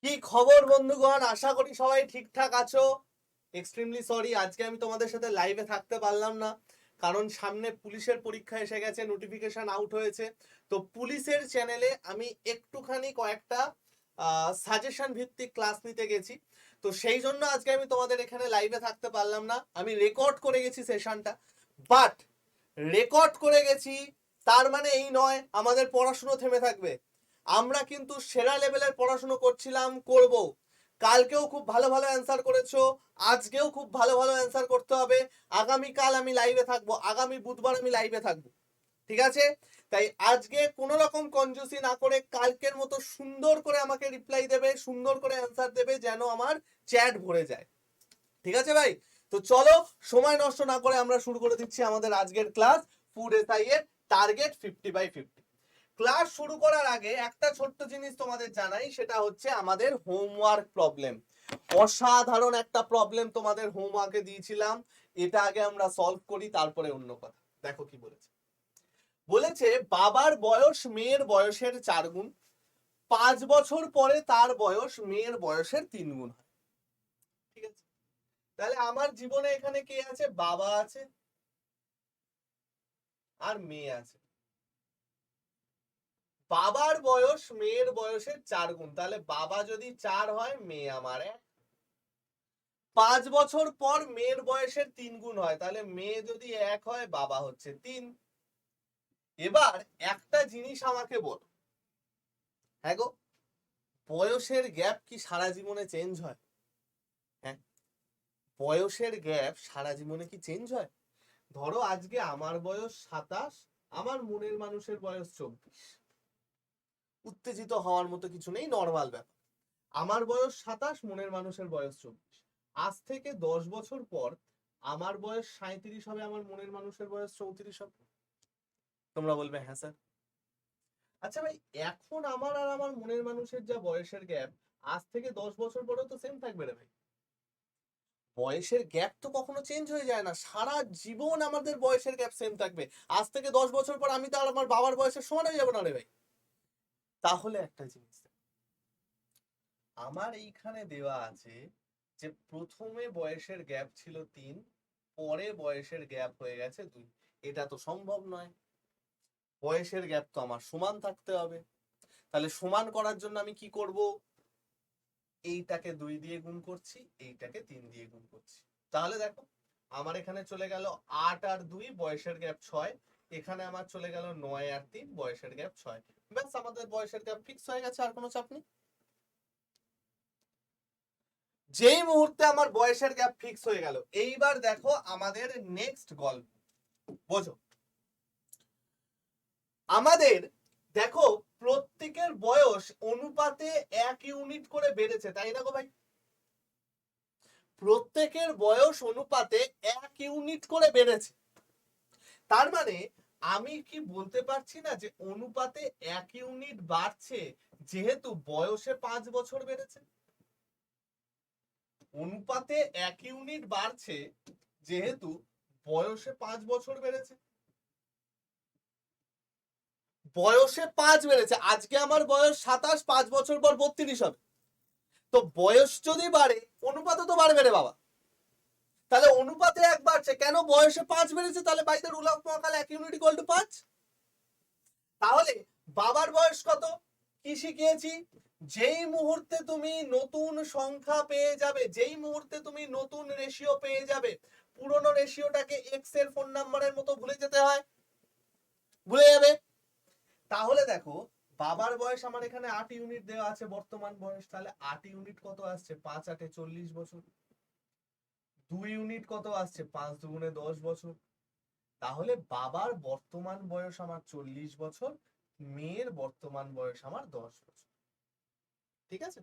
কি খবর বন্ধুগণ, আশা করি সবাই ঠিকঠাক আছো। এক্সট্রিমলি সরি, আজকে আমি তোমাদের সাথে লাইভে থাকতে পারলাম না, কারণ সামনে পুলিশের পরীক্ষা এসে গেছে, নোটিফিকেশন আউট হয়েছে। তো পুলিশের চ্যানেলে আমি একটুখানি কয়েকটা সাজেশন ভিত্তিক ক্লাস নিতে গেছি। তো সেই জন্য আজকে আমি তোমাদের এখানে লাইভে থাকতে পারলাম না। আমি রেকর্ড করে গেছি সেশনটা, বাট রেকর্ড করে গেছি তার মানে এই নয় আমাদের পড়াশুনো থেমে থাকবে। আমরা কিন্তু সেরা লেভেলের পড়াশুনো করছিলাম, করব। কালকেও খুব ভালো ভালো অ্যান্সার করেছো, আজকেও খুব ভালো ভালো অ্যান্সার করতে হবে। আগামীকাল আমি লাইভে থাকবো, আগামী বুধবার আমি লাইভে থাকবো, ঠিক আছে? তাই আজকে কোনো রকম কনজুসি না করে কালকের মতো সুন্দর করে আমাকে রিপ্লাই দেবে, সুন্দর করে অ্যান্সার দেবে, যেন আমার চ্যাট ভরে যায়। ঠিক আছে ভাই? তো চলো, সময় নষ্ট না করে আমরা শুরু করে দিচ্ছি আমাদের আজকের ক্লাস, ফুড এসআই এর টার্গেট 50/50। ক্লাস শুরু করার আগে একটা ছোট্ট জিনিস তোমাদের জানাই, সেটা হচ্ছে আমাদের হোমওয়ার্ক প্রবলেম। অসাধারণ একটা প্রবলেম তোমাদের হোমওয়ার্কে দিয়েছিলাম, এটা আগে আমরা সলভ করি, তারপরে অন্য কথা। দেখো কি বলেছে। বলেছে বাবার বয়স মেয়ের বয়সের 4 গুণ, 5 বছর পরে তার বয়স মেয়ের বয়সের 3 গুণ হয়। ঠিক আছে? তাহলে আমার জীবনে এখানে কে আছে? বাবা আছে আর মেয়ে আছে। বাবার বয়স মেয়ের বয়সের 4 গুণ, তাহলে বাবা যদি 4 হয়, মেয়ে আমার 1। 5 বছর পর মেয়ের বয়সের 3 গুণ হয়, তাহলে মেয়ে যদি 1 হয়, বাবা হচ্ছে 3। এবার একটা জিনিস আমাকে বলো, হ্যাঁ গো, বয়সের গ্যাপ কি সারা জীবনে চেঞ্জ হয়? হ্যাঁ, বয়সের গ্যাপ সারা জীবনে কি চেঞ্জ হয়? ধরো আজকে আমার বয়স 27, আমার মনের মানুষের বয়স 24। উত্তেজিত হওয়ার মতো কিছু নেই, নর্মাল ব্যাপার। আমার বয়স 27, মনের মানুষের বয়স 24। আজ থেকে 10 বছর পর আমার বয়স 37 হবে, আমার মনের মানুষের বয়স 34 হবে। তোমরা বলবে হ্যাঁ স্যার। আচ্ছা ভাই, এখন আমার আর আমার মনের মানুষের যা বয়সের গ্যাপ, আজ থেকে 10 বছর পরেও তো সেম থাকবে রে ভাই। বয়সের গ্যাপ তো কখনো চেঞ্জ হয়ে যায় না, সারা জীবন আমাদের বয়সের গ্যাপ সেম থাকবে। আজ থেকে 10 বছর পর আমি তো আর আমার বাবার বয়সের সমান হয়ে যাবো না রে ভাই। তাহলে একটা জিনিস আমার এইখানে দেওয়া আছে, যে প্রথমে বয়সের গ্যাপ ছিল 3, পরে বয়সের গ্যাপ হয়ে গেছে 2। এটা তো সম্ভব নয়, বয়সের গ্যাপ তো আমার সমান থাকতে হবে। তাহলে সমান করার জন্য আমি কি করব? এইটাকে 2 দিয়ে গুণ করছি, এইটাকে 3 দিয়ে গুণ করছি। তাহলে দেখো, আমার এখানে চলে গেল 8 আর 2, বয়সের গ্যাপ 6। এখানে আমার চলে গেল 9 আর 3, বয়সের গ্যাপ 6। ব্যাস, আমাদের বয়সের গ্যাপ ফিক্স হয়ে গেছে, আর কোনো চাপ নেই। যেই মুহূর্তে আমার বয়সের গ্যাপ ফিক্স হয়ে গেল, এইবার দেখো আমাদের নেক্সট গল্প, বোঝো। আমাদের দেখো, প্রত্যেকের বয়স অনুপাতে 1 ইউনিট করে বেড়েছে, তাই না গো ভাই? প্রত্যেকের বয়স অনুপাতে 1 ইউনিট করে বেড়েছে। তার মানে আমি কি বলতে পারছি না যে অনুপাতে 1 ইউনিট বাড়ছে, যেহেতু বয়সে 5 বছর বেড়েছে? অনুপাতে 1 ইউনিট বাড়ছে যেহেতু বয়সে 5 বছর বেড়েছে। বয়সে 5 বেড়েছে, আজকে আমার বয়স 27, 5 বছর পর 32 হবে। তো বয়স যদি বাড়ে, অনুপাতে তো বাড়বে রে বাবা। তাহলে অনুপাতে 1 বাড়ছে, কেন? বয়সে 5 বেড়েছে, তাহলে বাই দ্য রুল অফ মহাকাল 1 ইউনিট ইকুয়াল টু 5। তাহলে বাবার বয়স কত? কি শিখিয়েছি? যেই মুহূর্তে তুমি নতুন সংখ্যা পেয়ে যাবে, যেই মুহূর্তে তুমি নতুন রেশিও পেয়ে যাবে, পুরনো রেশিওটাকে এক্স এর ফোন নাম্বারের মতো ভুলে যেতে হয়, ভুলে যাবে। তাহলে দেখো, বাবার বয়স আমার এখানে 8 ইউনিট দেওয়া আছে, বর্তমান বয়স। তাহলে 8 ইউনিট কত আসছে? 5 8 40 বছর। 2 ইউনিট কত আসছে? 5 2 10 বছর। তাহলে বাবার বর্তমান বয়স আমার 40 বছর, মেয়ের বর্তমান বয়স আমার 10 বছর। ঠিক আছে?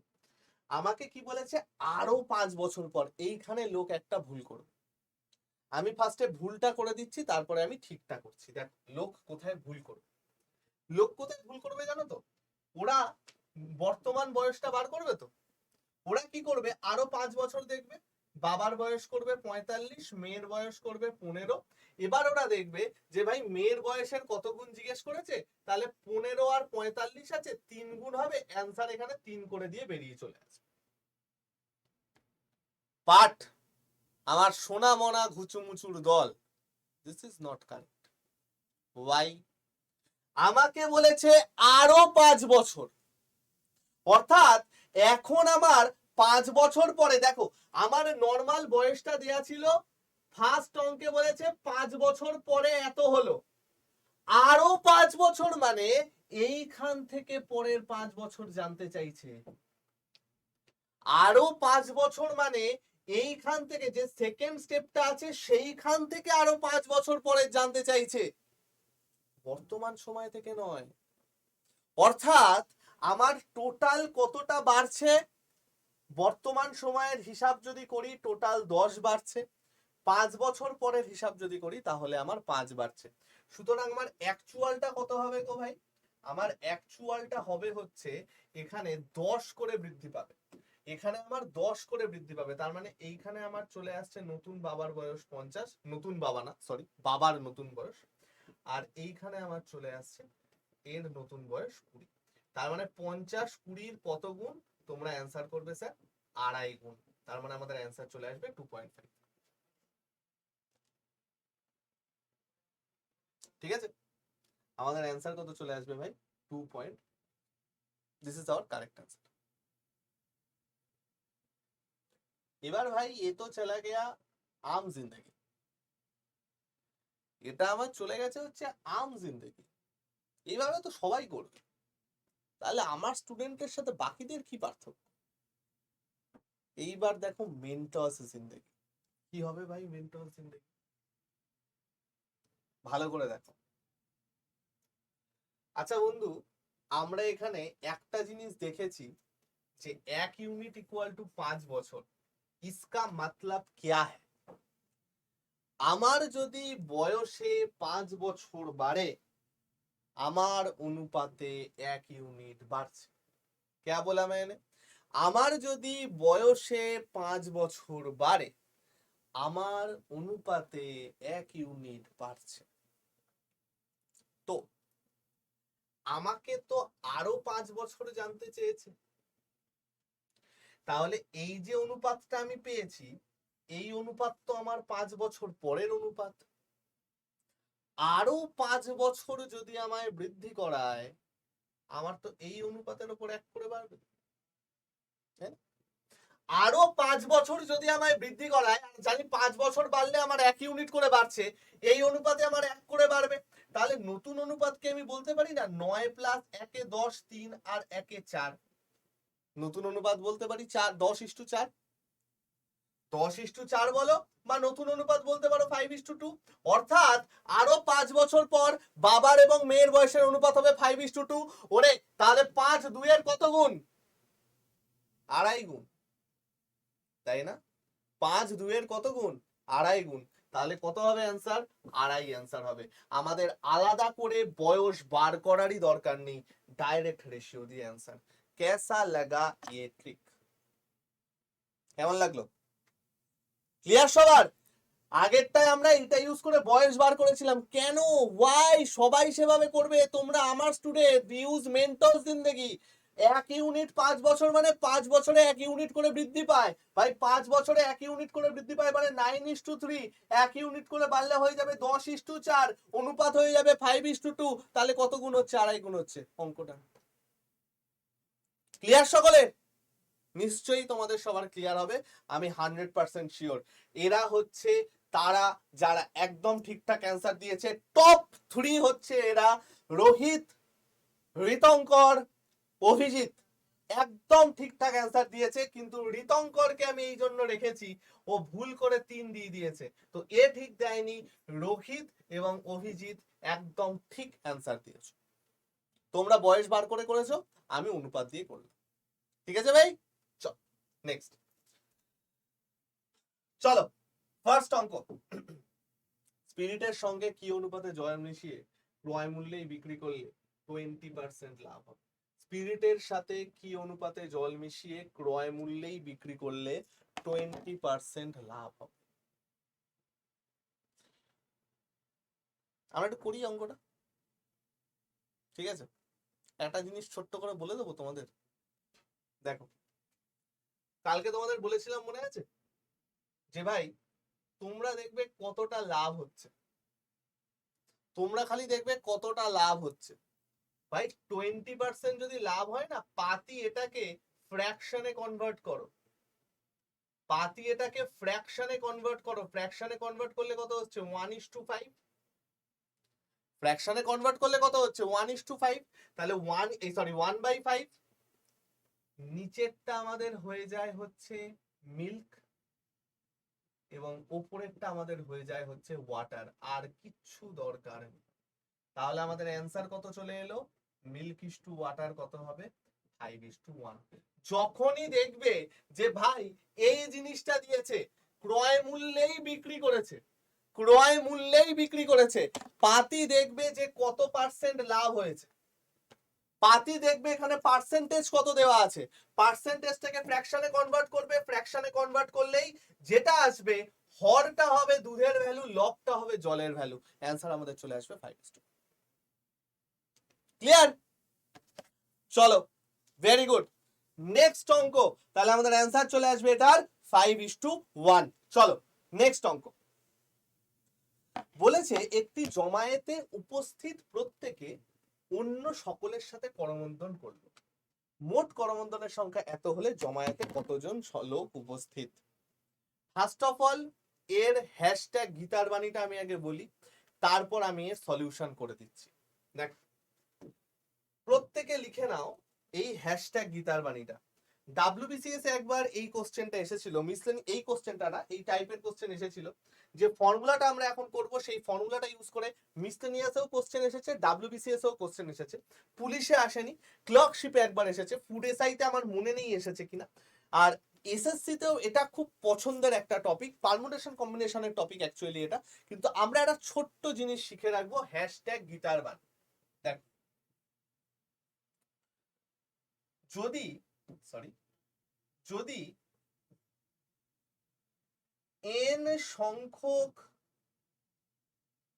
আমাকে কি বলেছে? আরো 5 বছর পর। এইখানে লোক একটা ভুল করবে, আমি ফার্স্টে ভুলটা করে দিচ্ছি, তারপরে আমি ঠিকটা করছি। দেখ লোক কোথায় ভুল করবে। লোক কোথায় ভুল করবে জানো তো? ওরা বর্তমান বয়সটা বার করবে, তো ওরা কি করবে? আরো 5 বছর দেখবে, বাবার বয়স করবে 45, মেয়ের বয়স করবে 15। এবার ওরা দেখবে যে ভাই মেয়ের বয়সের কত গুণ জিজ্ঞেস করেছে, তাহলে 15 আর 45 আছে, 3 গুণ হবে, অ্যান্সার এখানে 3 করে দিয়ে বেরিয়ে চলে আসবে। বাট আমার সোনা মনা ঘুচুমুচুর দল, this is not correct. Why? আমাকে বলেছে আরো 5 বছর, অর্থাৎ এখন আমার 5 বছর পরে, দেখো আমার নর্মাল বয়সটা দেয়া ছিল, ফার্স্ট অঙ্কে বলেছে 5 বছর পরে এত হলো, আরো 5 বছর মানে এইখান থেকে পরের 5 বছর জানতে চাইছে। আরো 5 বছর মানে এইখান থেকে যে সেকেন্ড স্টেপটা আছে সেইখান থেকে আরো 5 বছর পরে জানতে চাইছে, বর্তমান সময় থেকে নয়। অর্থাৎ আমার টোটাল কতটা বাড়ছে, বর্তমান সময়ের হিসাব যদি করি টোটাল 10 বাড়ছে, 5 বছর পরের হিসাব যদি করি তাহলে আমার 5 বাড়ছে। সুতরাং আমার অ্যাকচুয়ালটা কত হবে গো ভাই? আমার অ্যাকচুয়ালটা হবে হচ্ছে এখানে 10 করে বৃদ্ধি পাবে, এখানে আমার 10 করে বৃদ্ধি পাবে। তার মানে এইখানে আমার চলে আসছে নতুন বাবার বয়স 50, নতুন বাবা না সরি, বাবার নতুন বয়স, আর এইখানে আমার চলে আসছে এর নতুন বয়স 20। তার মানে 50 20 কত গুণ? তোমরা অ্যান্সার করবে স্যার 2.5 গুণ। তার মানে আমাদের অ্যান্সার চলে আসবে 2.5। ঠিক আছে, আমাদের অ্যান্সার কত চলে আসবে ভাই? 2 point. This is our correct answer. এবার ভাই এ তো চলা গিয়া আম জিন্দগি, এটা আমার চলে গেছে হচ্ছে আম জিন্দগি, এইভাবে তো সবাই করবে, তাহলে আমার স্টুডেন্টের সাথে বাকিদের কি পার্থক্য? এইবার দেখো মেন্টস জিন্দগি, কি হবে ভাই মেন্টস জিন্দগি? ভালো করে দেখো। আচ্ছা বন্ধু, আমরা এখানে একটা জিনিস দেখেছি যে 1 ইউনিট ইকুয়াল টু 5 বছর, इसका मतलब क्या है? আমার যদি বয়সে 5 বছর বাড়ে, আমার অনুপাতে 1 ইউনিট বাড়ছে। क्या बोला मैंने? আমার যদি বয়সে 5 বছর বাড়ে, আমার অনুপাতে 1 ইউনিট বাড়ছে। তো আমাকে তো আরো 5 বছর জানতে চেয়েছে, তাহলে এই যে অনুপাতটা আমি পেয়েছি, এই অনুপাত তো আমার 5 বছর পরের অনুপাত। আরো 5 বছর যদি আমায় বৃদ্ধি করায়, আমার তো এই অনুপাতের উপর 1 করে বাড়বে। আরো 5 বছর যদি আমায় বৃদ্ধি করায়, জানি 5 বছর বাড়লে আমার 1 ইউনিট করে বাড়ছে, এই অনুপাতে আমার 1 করে বাড়বে। তাহলে নতুন অনুপাতকে আমি বলতে পারি না 9 প্লাস 1 এ 10, 3 আর 1 এ 4, নতুন অনুপাত বলতে পারি 4, 10:4, 10:4 বলো, বা নতুন অনুপাত বলতে পারো 5:2। অর্থাৎ আরো 5 বছর পর বাবার এবং মেয়ের বয়সের অনুপাত হবে 5:2। ওরে তাহলে 5 2 এর কত গুণ? 2.5 গুণ, তাই না? 5 2 এর কত গুণ? 2.5 গুণ। তাহলে কত হবে অ্যান্সার? 2.5 অ্যান্সার হবে। আমাদের আলাদা করে বয়স বার করারই দরকার নেই, ডাইরেক্ট রেশিও দিয়ে অ্যান্সার। কেসা লাগা ये ট্রিক? কেমন লাগলো? ক্লিয়ার সবার? আগেরটায় আমরা এটা ইউজ করে বয়স বার করেছিলাম, কেন? ওয়াই? সবাই সেভাবে করবে, তোমরা আমার স্টুডেন্ট, ইউজ মেন্টস জিন্দেগি। 1 ইউনিট 5 বছর মানে 5 বছরে 1 ইউনিট করে বৃদ্ধি পায় ভাই, 5 বছরে 1 ইউনিট করে বৃদ্ধি পায় মানে 9:3, 1 ইউনিট করে বাড়লে হয়ে যাবে 10:4, অনুপাত হয়ে যাবে 5:2। তাহলে কত গুণ হচ্ছে? 2.5 গুণ হচ্ছে। অঙ্কটা ক্লিয়ার সকলে? নিশ্চয়ই তোমাদের সবার ক্লিয়ার হবে, আমি 100% শিওর। এরা হচ্ছে তারা যারা একদম ঠিকঠাক অ্যান্সার দিয়েছে। টপ 3 হচ্ছে এরা, রোহিত, ঋতঙ্কর, অভিজিৎ একদম ঠিকঠাক অ্যান্সার দিয়েছে, কিন্তু ঋতঙ্করকে আমি এই জন্য রেখেছি, ও ভুল করে 3 দিয়ে দিয়েছে, তো এ ঠিক দেয়নি। রোহিত এবং অভিজিৎ একদম ঠিক অ্যান্সার দিয়েছো। তোমরা বয়স বার করে করেছো, আমি অনুপাত দিয়ে করলাম। ঠিক আছে ভাই, চল নেক্সট। চলো ফার্স্ট অঙ্ক, স্পিরিটের সঙ্গে কি অনুপাতে জয় মিশিয়ে ক্রয় মূল্যেই বিক্রি করলে 20% লাভ হবে? স্পিরিটের সাথে কি অনুপাতে জল মিশিয়ে ক্রয় মূল্যেই বিক্রি করলে 20% লাভ হবে? আমরা একটু করি অঙ্কটা, ঠিক আছে? একটা জিনিস ছোট্ট করে বলে দেবো তোমাদের। দেখো, কালকে তোমাদের বলেছিলাম মনে আছে যে ভাই তোমরা দেখবে কতটা লাভ হচ্ছে, তোমরা খালি দেখবে কতটা লাভ হচ্ছে। ভাই 20% যদি লাভ হয় না, পাতি এটাকে ফ্র্যাকশনে কনভার্ট করো, পাতি এটাকে ফ্র্যাকশনে কনভার্ট করো। ফ্র্যাকশনে কনভার্ট করলে কত হচ্ছে? 1:5। ফ্র্যাকশনে কনভার্ট করলে কত হচ্ছে? 1:5। তাহলে 1/5। নিচেরটা আমাদের হয়ে যায় হচ্ছে মিল্ক, এবং উপরেরটা আমাদের হয়ে যায় হচ্ছে ওয়াটার। আর কিচ্ছু দরকার নেই। তাহলে আমাদের অ্যান্সার কত চলে এলো? মিল্ক ইস টু ওয়াটার কত হবে? 5:1। যখনই দেখবে যে ভাই এই জিনিসটা দিয়েছে, ক্রয় মূল্যেই বিক্রি করেছে, ক্রয় মূল্যেই বিক্রি করেছে, পাতি দেখবে যে কত পার্সেন্ট লাভ হয়েছে, পাতি দেখবে এখানে পার্সেন্টেজ কত দেওয়া আছে, পার্সেন্টেজটাকে ফ্র্যাকশনে কনভার্ট করবে, ফ্র্যাকশনে কনভার্ট করলেই যেটা আসবে হরটা হবে দুধের ভ্যালু, লবটা হবে জলের ভ্যালু। অ্যান্সার আমাদের চলে আসবে 5:2। ক্লিয়ার? চলো, ভেরি গুড। নেক্সট অঙ্ক, তাহলে আমাদের অ্যান্সার চলে আসবে এটার 5:1। চলো নেক্সট অঙ্ক। বলেছে একটি জমায়েতে উপস্থিত প্রত্যেকে অন্য সকলের সাথে করমর্দন করলো। মোট করমর্দনের সংখ্যা এত হলে জমায়েতে কতজন লোক উপস্থিত? ফার্স্ট অফ অল এর হ্যাশট্যাগ গীতার বাণীটা আমি আগে বলি, তারপর আমি এর সলিউশন করে দিচ্ছি। দেখ, প্রত্যেকে লিখে নাও এই হ্যাশট্যাগ গীতার বাণীটা। ডাব্লিউবিসিএস একবার এই কোশ্চেনটা এসেছিল, মিসলেনি এই কোশ্চেনটা না, এই টাইপের কোশ্চেন এসেছিল। যে ফর্মুলাটা আমরা এখন করব সেই ফর্মুলাটা ইউজ করে মিসলেনিয়াসেও কোশ্চেন এসেছে, ডাব্লিউবিসিএস এও কোশ্চেন এসেছে, পুলিশে আসেনি, ক্লর্কশিপে একবার এসেছে, ফুড এসআইতে আমার মনে নেই এসেছে কিনা। আর এসএসসিতেও এটা খুব পছন্দের একটা টপিক, পারমুটেশন কম্বিনেশনের টপিক অ্যাকচুয়ালি এটা। কিন্তু আমরা একটা ছোট্ট জিনিস শিখে রাখবো, হ্যাশট্যাগ গীতার বাণী। দেখ, যদি যদি n সংখ্যক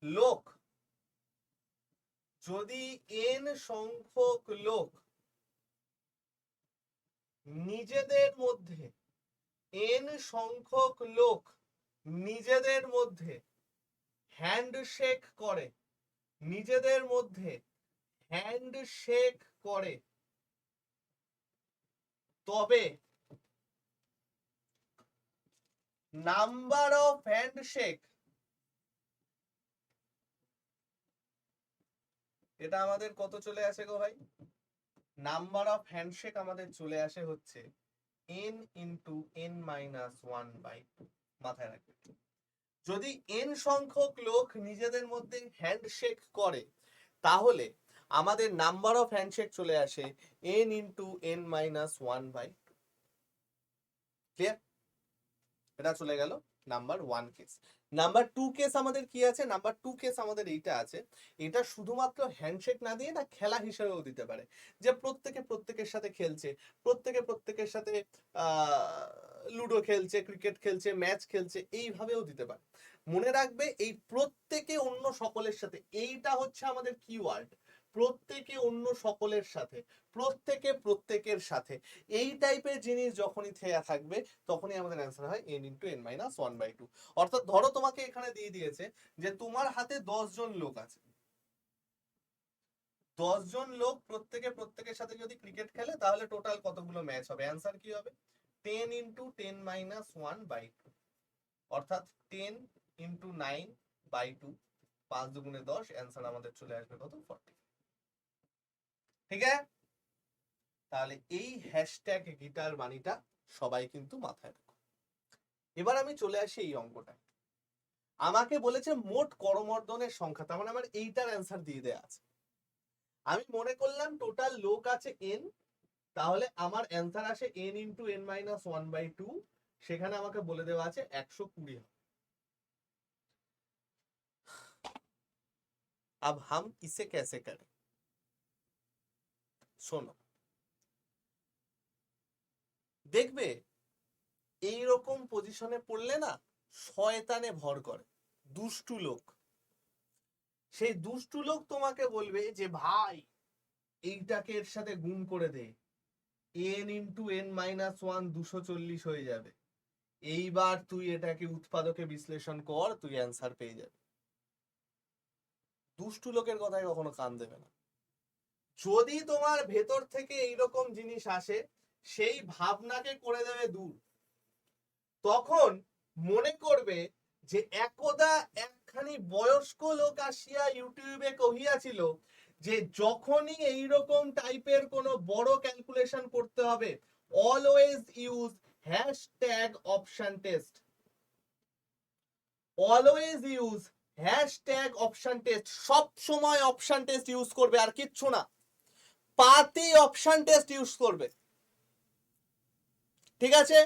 লোক, যদি n সংখ্যক লোক নিজেদের মধ্যে, n সংখ্যক লোক নিজেদের মধ্যে হ্যান্ডশেক করে, নিজেদের মধ্যে হ্যান্ডশেক করে, তবে নাম্বার অফ হ্যান্ডশেক, এটা আমাদের কত চলে আসে গো ভাই? নাম্বার অফ হ্যান্ডশেক আমাদের চলে আসে হচ্ছে n ইন্টু n-1/2। মাথায় রাখবে, যদি n সংখ্যক লোক নিজেদের মধ্যে হ্যান্ডশেক করে, তাহলে আমাদের নাম্বার অফ হ্যান্ডশেক চলে আসে n ইন্টু n-1/2। ক্লিয়ার? এটা চলে গেল নাম্বার 1 কেস। নাম্বার 2 কেস আমাদের কি আছে? নাম্বার 2 কেস আমাদের এইটা আছে, এটা শুধুমাত্র হ্যান্ডশেক না দিয়ে না খেলা হিসেবেও দিতে পারে। যে প্রত্যেকে প্রত্যেকের সাথে খেলছে, প্রত্যেকে প্রত্যেকের সাথে লুডো খেলছে, ক্রিকেট খেলছে, ম্যাচ খেলছে, এইভাবেও দিতে পারে। মনে রাখবে এই প্রত্যেকে অন্য সকলের সাথে, এইটা হচ্ছে আমাদের কিওয়ার্ড। প্রত্যেকে অন্য সকলের সাথে, প্রত্যেকে প্রত্যেকের সাথে, এই টাইপের জিনিস যখনই থাকবে তখনই আমাদের অ্যান্সার হয় n ইন্টু n-1/2। অর্থাৎ ধরো তোমাকে এখানে দিয়ে দিয়েছে যে তোমার হাতে 10 জন লোক আছে, 10 জন লোক প্রত্যেকে প্রত্যেকের সাথে যদি ক্রিকেট খেলে তাহলে টোটাল কতগুলো ম্যাচ হবে? অ্যান্সার কি হবে? 10 ইন্টু 10-1/2, অর্থাৎ 10 ইন্টু 9/2, 5 দুগুণে 10, অ্যান্সার আমাদের চলে আসবে কত? 40। ঠিক আছে? তাহলে এই হ্যাশট্যাগ গীতার বাণীটা সবাই কিন্তু মাথায় রাখো। এবার আমি চলে আসি এই অঙ্কটা। আমাকে বলেছে মোট করমর্দনের সংখ্যা, তার মানে আমার এইটার অ্যান্সার দিয়ে দেয়া আছে। আমি মনে করলাম টোটাল লোক আছে n, তাহলে আমার অ্যান্সার আসে n ইন্টু n-1/2। সেখানে আমাকে বলে দেওয়া আছে 120 হবে। अब हम इसे कैसे करें? শোনো, দেখবে এইরকম পজিশনে পড়লে না শয়তানে ভর করে, দুষ্টু লোক। সেই দুষ্টু লোক তোমাকে বলবে যে ভাই এইটাকে এর সাথে গুণ করে দে, n ইন্টু n মাইনাস 1 240 হয়ে যাবে, এইবার তুই এটাকে উৎপাদকে বিশ্লেষণ কর, তুই অ্যান্সার পেয়ে যাবে। দুষ্টু লোকের কথায় কখনো কান দেবে না। যদি তোমার ভেতর থেকে এইরকম জিনিস আসে, সেই ভাবনাকে করে দেবে দূর। তখন মনে করবে যে একদা একখানি বয়স্ক লোক আসিয়া ইউটিউবে কহিয়াছিল যে যখনই এইরকম টাইপের কোনো বড় ক্যালকুলেশন করতে হবে, always use hashtag option test, always use hashtag option test. সব সময় অপশন টেস্ট ইউজ করবে, আর কিচ্ছু না, পাতি অপশন টেস্ট ইউজ করবে। ঠিক আছে,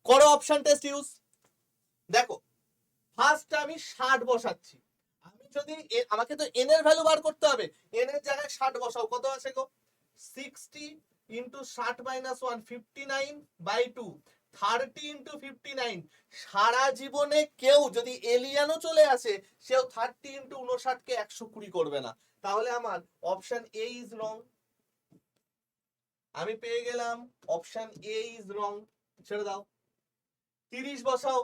করো অপশন টেস্ট ইউজ। দেখো ফার্স্ট আমি 60 বসাচ্ছি, আমি যদি আমাকে তো n এর ভ্যালু বার করতে হবে, n এর জায়গায় 60 বসাও, কত আসে গো? 60 ইনটু 60 মাইনাস 1 59/2, 30 ইনটু 59। সারা জীবনে কেউ যদি এলিয়ানও চলে আসে, সেও 30 ইনটু 59 কে 120 করবে না। তাহলে আমার অপশন এ ইজ রং। আমি পেয়ে গেলাম অপশন এ ইজ রং। ছেড়ে দাও, 30 বসাও,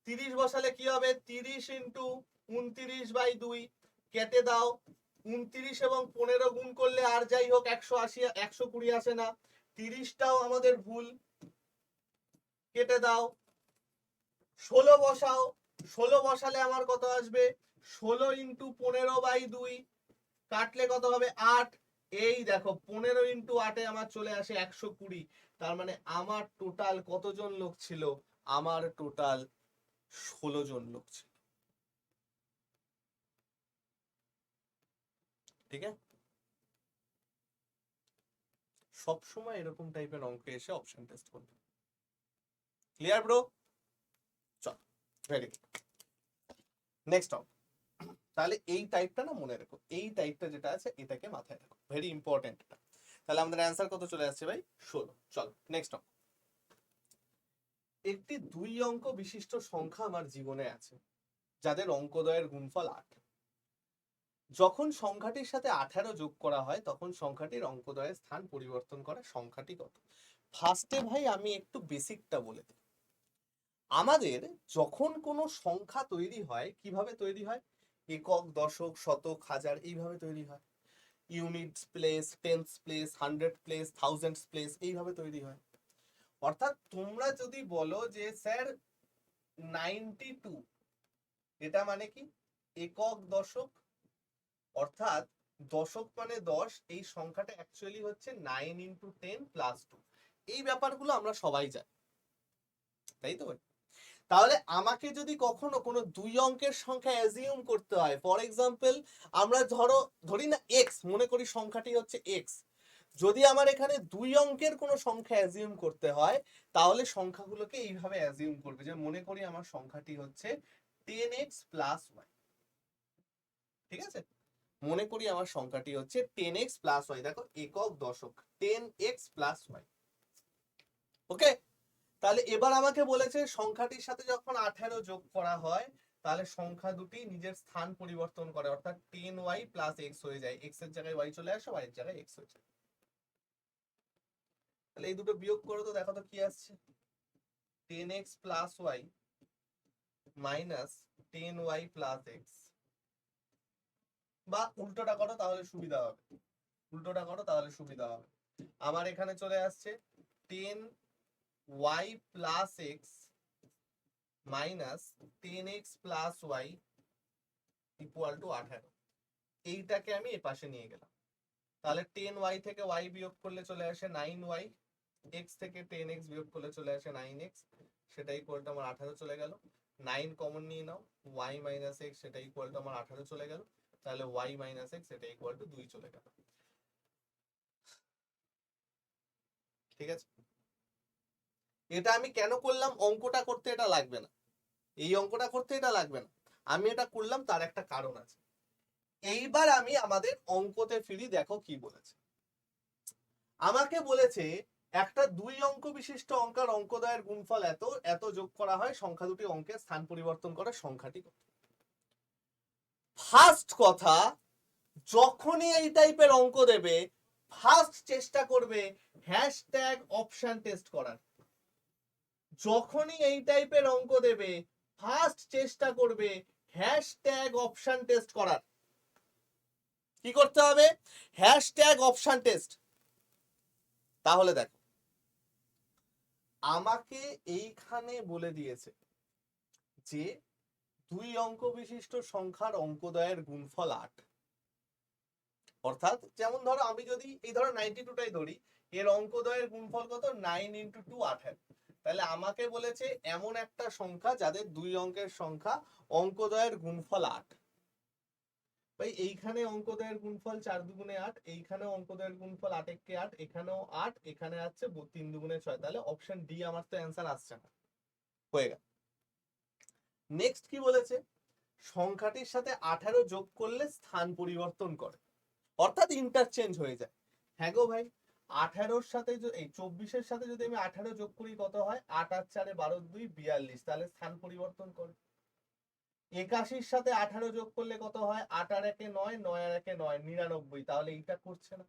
30 বসালে কি হবে? 30 ইন্টু 29/2, কেটে দাও, 29 এবং 15 গুণ করলে আর যাই হোক 180 120 আসে না, 30টাও আমাদের ভুল, কেটে দাও। 16 বসাও, 16 বসালে আমার কত আসবে? 16 ইন্টু 15/2, কাটলে কত হবে? 8। এই দেখো 15 ইন্টু 8 আমার চলে আসে 120। তার মানে আমার টোটাল কতজন লোক ছিল? আমার টোটাল 16 জন লোক ছিল। ঠিক আছে, সব সময় এরকম টাইপের অঙ্ক এসে অপশন টেস্ট করবে। Clear bro? চল, ভেরি গুড, নেক্সট অঙ্ক। তাহলে এই টাইপটা না মনে রাখো, এই টাইপটা যেটা আছে এটাকে মাথায় রাখো, ভেরি ইম্পর্টেন্ট। তাহলে আমাদের অ্যান্সার কত চলে আসছে ভাই? 16। চল নেক্সট অঙ্ক। একটি 2 অঙ্ক বিশিষ্ট সংখ্যা আমার জীবনে আছে, যাদের অঙ্কদ্বয়ের গুণফল 8। যখন সংখ্যাটির সাথে 18 যোগ করা হয়, তখন সংখ্যাটির অঙ্কদ্বয়ের স্থান পরিবর্তন করে সংখ্যাটি কত? ফার্স্টে ভাই আমি একটু বেসিকটা বলে দিই। আমাদের যখন কোনো সংখ্যা তৈরি হয়, কিভাবে তৈরি হয়? একক, দশক, শতক, হাজার, এইভাবে তৈরি হয়। Units place, tense place, 100 place, thousands place, এইভাবে তৈরি হয়। অর্থাৎ তোমরা যদি বলো যে স্যার 92, এটা মানে কি? একক, দশক, অর্থাৎ দশক মানে 10, এই সংখ্যাটা অ্যাকচুয়ালি হচ্ছে 9 ইন্টু 10 প্লাস 2। এই ব্যাপারগুলো আমরা সবাই জানি, তাই তো? তাহলে আমাকে যদি কখনো কোনো 2 অঙ্কের সংখ্যা অ্যাজিউম করতে হয়, ফর এক্সাম্পল আমরা ধরি না এক্স, মনে করি সংখ্যাটি হচ্ছে এক্স। যদি আমার এখানে 2 অঙ্কের কোনো সংখ্যা অ্যাজিউম করতে হয়, তাহলে সংখ্যাগুলোকে এইভাবে অ্যাজিউম করবে, যে মনে করি আমার সংখ্যাটি হচ্ছে 10x প্লাস ওয়াই। ঠিক আছে, মনে করি আমার সংখ্যাটি হচ্ছে 10x প্লাস ওয়াই। দেখো একক, দশক, 10x প্লাস ওয়াই। ওকে, তাহলে এবার আমাকে বলেছে সংখ্যাটির সাথে যখন 18 যোগ করা হয়, তাহলে সংখ্যা দুটি নিজের স্থান পরিবর্তন করে, অর্থাৎ 10y প্লাস এক্স হয়ে যায়। এক্স এর জায়গায় ওয়াই চলে আসে, ওয়াই এর জায়গায় এক্স হয়ে যায়। তাহলে এই দুটো বিয়োগ করো তো, দেখো তো কি আসছে? 10x plus Y minus 10y plus X. বা উল্টোটা করো, তাহলে সুবিধা হবে, উল্টোটা করো তাহলে সুবিধা হবে। আমার এখানে চলে আসছে 10y plus X minus 10x plus Y equal to 18। এইটাকে আমি এ পাশে নিয়ে গেলাম, তাহলে 10y থেকে y বিয়োগ করলে চলে আসে 9y, x থেকে 10x বিয়োগ করলে চলে আসে 9x, সেটা ইকুয়াল টু আমার 18 চলে গেল। 9 কমন নিয়ে নাও, y মাইনাস x, সেটা ইকুয়াল টু আমার 18 চলে গেল। তাহলে y মাইনাস x, সেটা ইকুয়াল টু 2 চলে গেল। ঠিক আছে, এটা আমি কেন করলাম? অঙ্কটা করতে এটা লাগবে না, এই অঙ্কটা করতে এটা লাগবে না, আমি এটা করলাম তার একটা কারণ আছে। এইবার আমি আমাদের অঙ্কতে ফিরি, দেখো কি বলেছে। আমাকে বলেছে একটা 2 অঙ্ক বিশিষ্ট অঙ্কের অঙ্কদ্বয়ের গুণফল এত, এত যোগ করা হয় সংখ্যা দুটি অঙ্কের স্থান পরিবর্তন করে সংখ্যাটি কত। ফার্স্ট কথা, যখনই এই টাইপের অঙ্ক দেবে ফার্স্ট চেষ্টা করবে হ্যাশট্যাগ অপশন টেস্ট করার। যখনই এই টাইপের অঙ্ক দেবে ফার্স্ট চেষ্টা করবে হ্যাশট্যাগ অপশন টেস্ট করার। কি করতে হবে? Hashtag option test. তাহলে দেখো, আমাকে এইখানে বলে দিয়েছে যে 2 অঙ্ক বিশিষ্ট সংখ্যার অঙ্কদ্বয়ের গুণফল 8। অর্থাৎ যেমন ধরো আমি যদি এই ধরো 92টাই ধরি, এর অঙ্কদ্বয়ের গুণফল কত? 9 × 2 18। তাহলে আমাকে বলেছে এমন একটা সংখ্যা যাদের 2 অঙ্কের সংখ্যা অঙ্কদ্বয়ের গুণফল 8। ভাই এইখানে অঙ্কদ্বয়ের গুণফল 4 × 2 = 8, এইখানে অঙ্কদ্বয়ের গুণফল 8 × 8, এখানেও 8, এখানে আছে 3 × 2 = 6। তাহলে অপশন ডি আমার তো অ্যান্সার আসছে না। হয়ে গেল। নেক্সট কি বলেছে? সংখ্যাটির সাথে 18 যোগ করলে স্থান পরিবর্তন করে, অর্থাৎ ইন্টারচেঞ্জ হয়ে যায়। হ্যাঁ গো ভাই, 18-র সাথে এই 24-এর সাথে যদি আমি 18 যোগ করি কত হয়? 8 আর 4 12 2 42, তাহলে স্থান পরিবর্তন করে। 81-র সাথে 18 যোগ করলে কত হয়? 8 আর 1 9, 9 আর 1 9 99, তাহলে এইটা করছে না।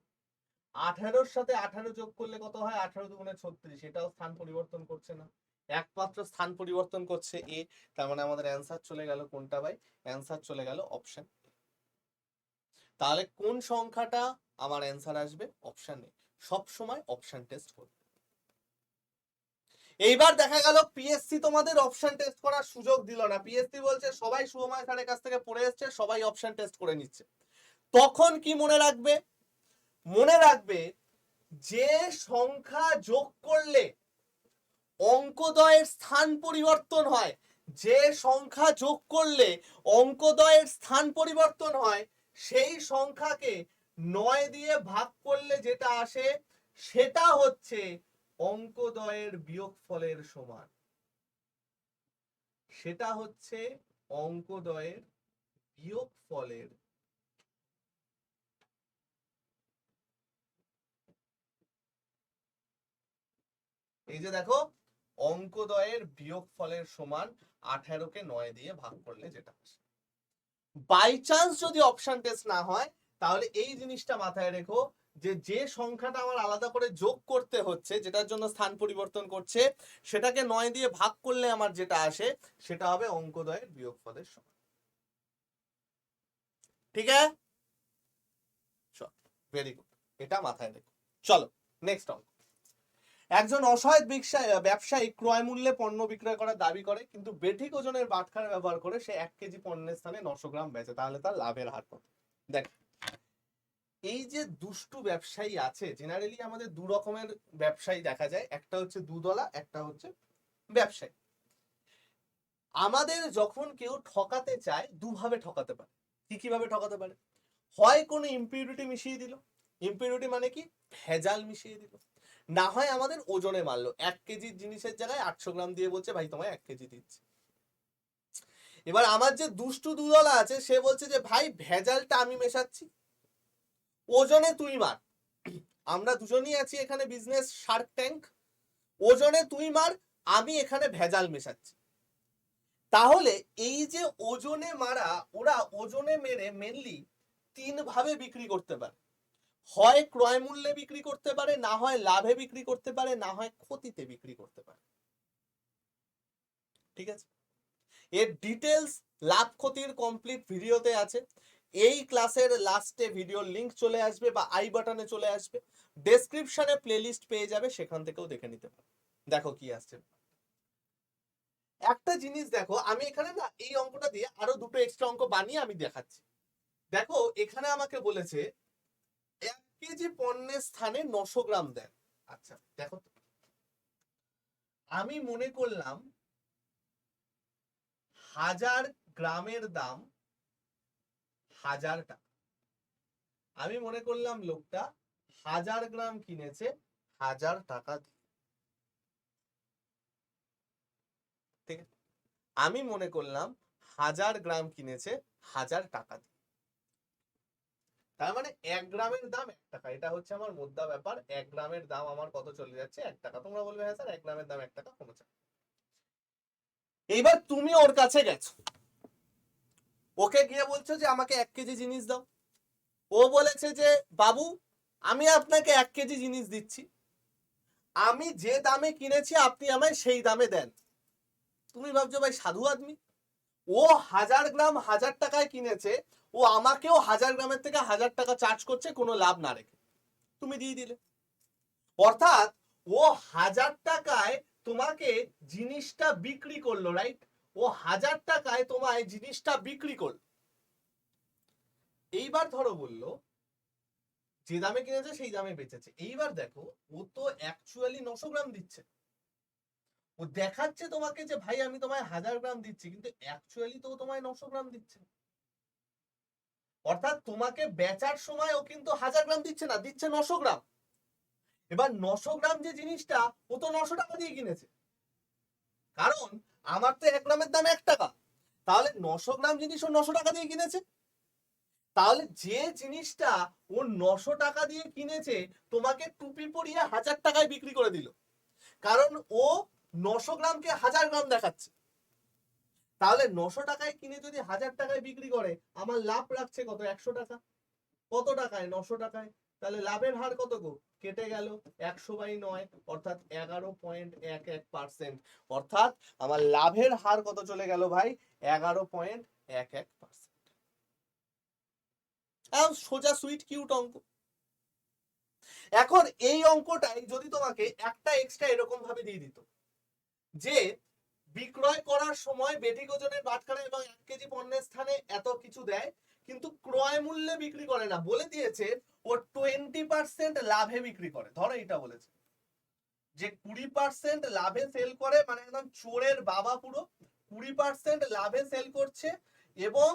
18-র সাথে 18 যোগ করলে কত হয়? 18 × 2 = 36, এটাও স্থান পরিবর্তন করছে না। একমাত্র স্থান পরিবর্তন করছে এ। তার মানে আমাদের অ্যান্সার চলে গেল কোনটা ভাই? অ্যান্সার চলে গেল অপশন। তাহলে কোন সংখ্যাটা আমার অ্যান্সার আসবে? Option A. সব সময় অপশন টেস্ট করবে। এইবার দেখা গেল পিএসসি তোমাদের অপশন টেস্ট করার সুযোগ দিল না। পিএসসি বলছে সবাই সুময় স্যারের কাছ থেকে পড়ে এসছে, সবাই অপশন টেস্ট করে নিচ্ছে। তখন কি মনে রাখবে? মনে রাখবে যে সংখ্যা যোগ করলে অঙ্কদ্বয়ের স্থান পরিবর্তন হয়, যে সংখ্যা যোগ করলে অঙ্কদ্বয়ের স্থান পরিবর্তন হয়, সেই সংখ্যাকে 9 দিয়ে ভাগ করলে যেটা আসে সেটা হচ্ছে অঙ্কদ্বয়ের বিয়োগফলের সমান। সেটা হচ্ছে অঙ্কদ্বয়ের বিয়োগফলের। এই যে দেখো, অঙ্কদ্বয়ের বিয়োগফলের সমান 18-কে 9 দিয়ে ভাগ করলে যেটা আসে। বাই চান্স যদি অপশন টেস্ট না হয়, তাহলে এই জিনিসটা মাথায় রেখো যে যে সংখ্যাটা আমার আলাদা করে যোগ করতে হচ্ছে, যেটার জন্য স্থান পরিবর্তন করছে, সেটাকে 9 দিয়ে ভাগ করলে আমার যেটা আসে সেটা হবে অঙ্কদ্বয়ের বিয়োগফলের সমান। ঠিক আছে? ভেরি গুড, এটা মাথায় রেখো। চলো নেক্সট অঙ্ক। একজন অসহায় ব্যবসায়ী ক্রয় মূল্যে পণ্য বিক্রয় করার দাবি করে, কিন্তু বেঠিক ওজনের বাটখারা ব্যবহার করে সে 1 কেজি পণ্যের স্থানে 900 গ্রাম বেচে। তাহলে তার লাভের হার কত? দেখ, এই যে দুষ্টু ব্যবসায়ী আছে, জেনারেলি আমাদের দু রকমের ব্যবসায়ী দেখা যায়, একটা হচ্ছে দুধওয়ালা, একটা হচ্ছে ব্যবসায়ী। আমাদের যখন কেউ ঠকাতে চায় দুভাবে ঠকাতে পারে। কি কিভাবে ঠকাতে পারে? হয় কোনো ইম্পিউরিটি মিশিয়ে দিল, ইম্পিউরিটি মানে কি? ভেজাল মিশিয়ে দিল। না হয় আমাদের ওজনে মারলো, 1 কেজির জিনিসের জায়গায় 800 গ্রাম দিয়ে বলছে ভাই তোমায় 1 কেজি দিচ্ছি। এবার আমার যে দুষ্টু দুধওয়ালা আছে সে বলছে যে ভাই ভেজালটা আমি মেশাচ্ছি, ওজনে তুই মার। আমরা দুজনই আছি এখানে বিজনেস শার্ক ট্যাঙ্ক, ওজনে তুই মার, আমি এখানে ভেজাল মেশাচ্ছি। তাহলে এই যে ওজনে মারা, ওরা ওজনে মেরে মেনলি 3 ভাবে বিক্রি করতে পারে। হয় ক্রয় মূল্যে বিক্রি করতে পারে, না হয় লাভে বিক্রি করতে পারে, না হয় ক্ষতিতে বিক্রি করতে পারে। ঠিক আছে? এর ডিটেলস লাভ ক্ষতির কমপ্লিট ভিডিওতে আছে। এই ক্লাসের লাস্টে ভিডিওর লিংক চলে আসবে বা আই বাটনে চলে আসবে, ডেসক্রিপশনে প্লেলিস্ট পেয়ে যাবে, সেখান থেকেও দেখে নিতে পারো। দেখো কি আসছে। একটা জিনিস দেখো, আমি এখানে না এই অঙ্কটা দিয়ে আরো দুটো এক্সট্রা অঙ্ক বানিয়ে আমি দেখাচ্ছি। দেখো এখানে আমাকে বলেছে 1 কেজি পণ্যের স্থানে 900 গ্রাম দেন। আচ্ছা দেখো, আমি মনে করলাম 1000 গ্রামের দাম 1000 টাকা। আমি মনে করলাম লোকটা 1000 গ্রাম কিনেছে 1000 টাকা দিয়ে। ঠিক আছে? আমি মনে করলাম 1000 গ্রাম কিনেছে 1000 টাকা দিয়ে। তার মানে 1 গ্রামের দাম 1 টাকা, এটা হচ্ছে আমার মুদ্রা ব্যাপার। 1 গ্রামের দাম আমার কত চলে যাচ্ছে? 1 টাকা। তোমরা বলবে হ্যাঁ স্যার 1 গ্রামের দাম 1 টাকা, কমেছে। এইবার তুমি ওর কাছে গেছো, ওকে গিয়ে বলছো যে আমাকে 1 কেজি জিনিস দাও। ও বলেছে যে বাবু আমি আপনাকে 1 কেজি জিনিস দিচ্ছি, আমি যে দামে কিনেছি আপনি আমায় সেই দামে দেন। তুমি ভাবছো ভাই সাধু আদমি, ও 1000 গ্রাম 1000 টাকায় কিনেছে, ও আমাকেও 1000 গ্রামের থেকে 1000 টাকা চার্জ করছে কোনো লাভ না রেখে, তুমি দিয়ে দিলে। অর্থাৎ ও 1000 টাকায় তোমাকে জিনিসটা বিক্রি করলো, রাইট? ও 1000 টাকায় তোমায় জিনিসটা বিক্রি করলো। এইবার ধরো বললো যে দামে কিনেছে সেই দামে বেচেছে। এইবার দেখো ও তো অ্যাকচুয়ালি 900 গ্রাম দিচ্ছে, ও দেখাচ্ছে তোমাকে যে ভাই আমি তোমায় 1000 গ্রাম দিচ্ছি, কিন্তু অ্যাকচুয়ালি তো তোমায় 900 গ্রাম দিচ্ছে। অর্থাৎ তোমাকে বেচার সময় ও কিন্তু 1000 গ্রাম দিচ্ছে না, দিচ্ছে 900 গ্রাম। এবার 900 গ্রাম যে জিনিসটা ও তো 900 টাকা দিয়ে কিনেছে, কারণ আমার তো 1 গ্রামের দাম 1 টাকা, তাহলে 900 গ্রাম জিনিস ও 900 টাকা দিয়ে কিনেছে। তাহলে যে জিনিসটা ও 900 টাকা দিয়ে কিনেছে তোমাকে টুপি পরিয়ে 1000 টাকায় বিক্রি করে দিল, কারণ ও 900 গ্রামকে 1000 গ্রাম দেখাচ্ছে। তাহলে 900 টাকায় কিনে যদি 1000 টাকায় বিক্রি করে আমার লাভ রাখছে কত? 100 টাকা। কত টাকায়? 900 টাকায়। তাহলে লাভের হার কত গো? কেটে গেল 100/9, অর্থাৎ 11.11%। অর্থাৎ আমার লাভের হার কত চলে গেল ভাই? 11.11%। সোজা সুইট কিউট অঙ্ক। এখন এই অঙ্কটাই যদি তোমাকে একটা এক্সট্রা এরকম ভাবে দিয়ে দিত যে বিক্রয় করার সময় বেঠিক ওজনের বাটখারা এবং 1 কেজি পণ্যের স্থানে এত কিছু দেয়, কিন্তু ক্রয় মূল্যে বিক্রি করে না, বলে দিয়েছে ও 20% লাভে বিক্রি করে। ধরো এটা বলেছে যে 20% লাভে সেল করে, মানে একদম চোরের বাবা পুরো 20% লাভে সেল করছে এবং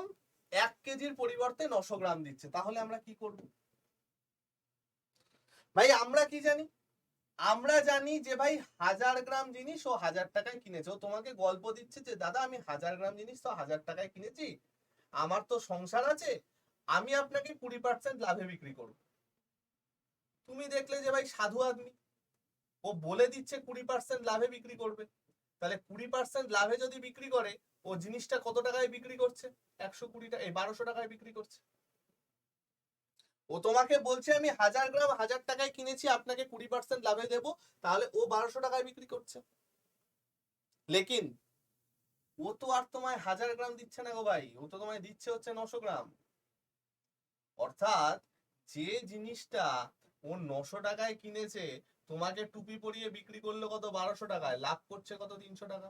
1 কেজির পরিবর্তে 900 গ্রাম দিচ্ছে। তাহলে আমরা কি করব ভাই? আমরা কি জানি? আমরা জানি যে ভাই 1000 গ্রাম জিনিস ও 1000 টাকায় কিনেছে। ও তোমাকে গল্প দিচ্ছে যে দাদা আমি 1000 গ্রাম জিনিস তো 1000 টাকায় কিনেছি, আমার তো সংসার আছে, আমি আপনাকে 20% লাভে বিক্রি করব। তুমি দেখলে যে ভাই সাধু আদমি, ও বলে দিচ্ছে 20% লাভে বিক্রি করবে। তাহলে 20% লাভে যদি বিক্রি করে, ও জিনিসটা কত টাকায় বিক্রি করছে? 120 টাকা, 1200 টাকায় বিক্রি করছে। ও তোমাকে বলছে আমি 1000 গ্রাম 1000 টাকায় কিনেছি, আপনাকে 20% লাভে দেবো, তাহলে ও 1200 টাকায় বিক্রি করছে। লেকিন ও তো আর তোমায় 1000 গ্রাম দিচ্ছে না গো ভাই, ও তো তোমায় দিচ্ছে হচ্ছে 900 গ্রাম। অর্থাৎ যে জিনিসটা ও 900 টাকায় কিনেছে, তোমাকে টুপি পরিয়ে বিক্রি করলো কত? 1200 টাকায়, লাভ করছে কত? 300 টাকা।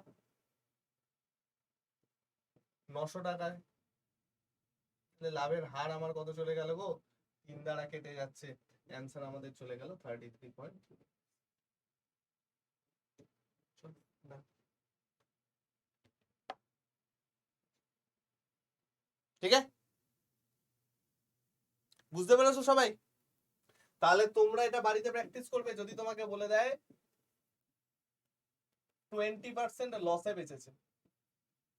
900 টাকায় লাভের হার আমার কত চলে গেল গো? 3 দ্বারা কেটে যাচ্ছে, অ্যান্সার আমাদের চলে গেল 33 ঠিক আছে? বুঝতে পেরেছো সবাই? তাহলে তোমরা এটা বাড়িতে প্র্যাকটিস করবে। যদি তোমাকে বলে দেয় 20% লসে বেচেছে,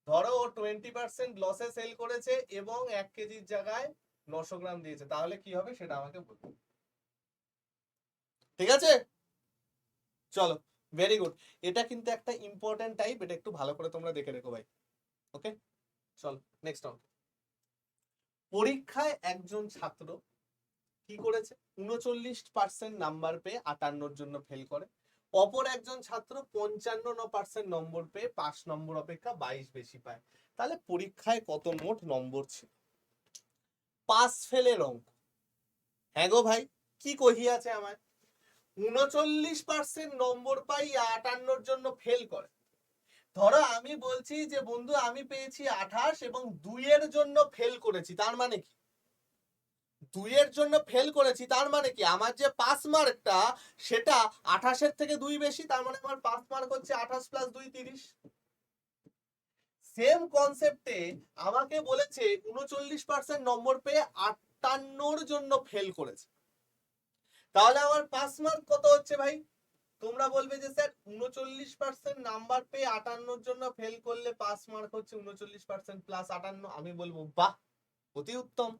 ধরো ও 20% লসে সেল করেছে এবং 1 কেজির জায়গায় 900 গ্রাম দিয়েছে, তাহলে কি হবে সেটা আমাকে বলবে। ঠিক আছে? চলো, ভেরি গুড। এটা কিন্তু একটা ইম্পর্টেন্ট টাইপ, এটা একটু ভালো করে তোমরা দেখে রেখো ভাই। ওকে, চল নেক্সট অঙ্ক। পরীক্ষায় একজন ছাত্র কি করেছে? 39% নাম্বার পেয়ে 58 জন্য ফেল করে। অপর একজন ছাত্র 55% নম্বর পেয়ে 5 নম্বর অপেক্ষা 22 বেশি পায়। তাহলে পরীক্ষায় কত মোট নম্বর ছিল? পাস ফেলের অঙ্ক। হ্যাঁ গো ভাই, কি কহিয়াছে আমায়? 39% নম্বর পাই 58 জন্য ফেল করে। ধরো আমি বলছি যে বন্ধু আমি পেয়েছি 28 এবং 2 এর জন্য ফেল করেছি, তার মানে কি? 2 এর জন্য ফেল করেছি তার মানে কি আমার যে পাস মার্কটা সেটা 28 এর থেকে 2 বেশি, তার মানে আমার পাস মার্ক হচ্ছে 28 + 2 30। সেম কনসেপ্টে আমাকে বলেছে 39% নম্বর পেয়ে 58 জন্য ফেল করেছে, তাহলে আমার পাস মার্ক কত হচ্ছে ভাই? তোমরা বলবে যে স্যার 39% নাম্বার পেয়ে 58 জন্য ফেল করলে পাস মার্ক হচ্ছে 39% + 58। আমি বলবো বাহ, অতি উত্তম।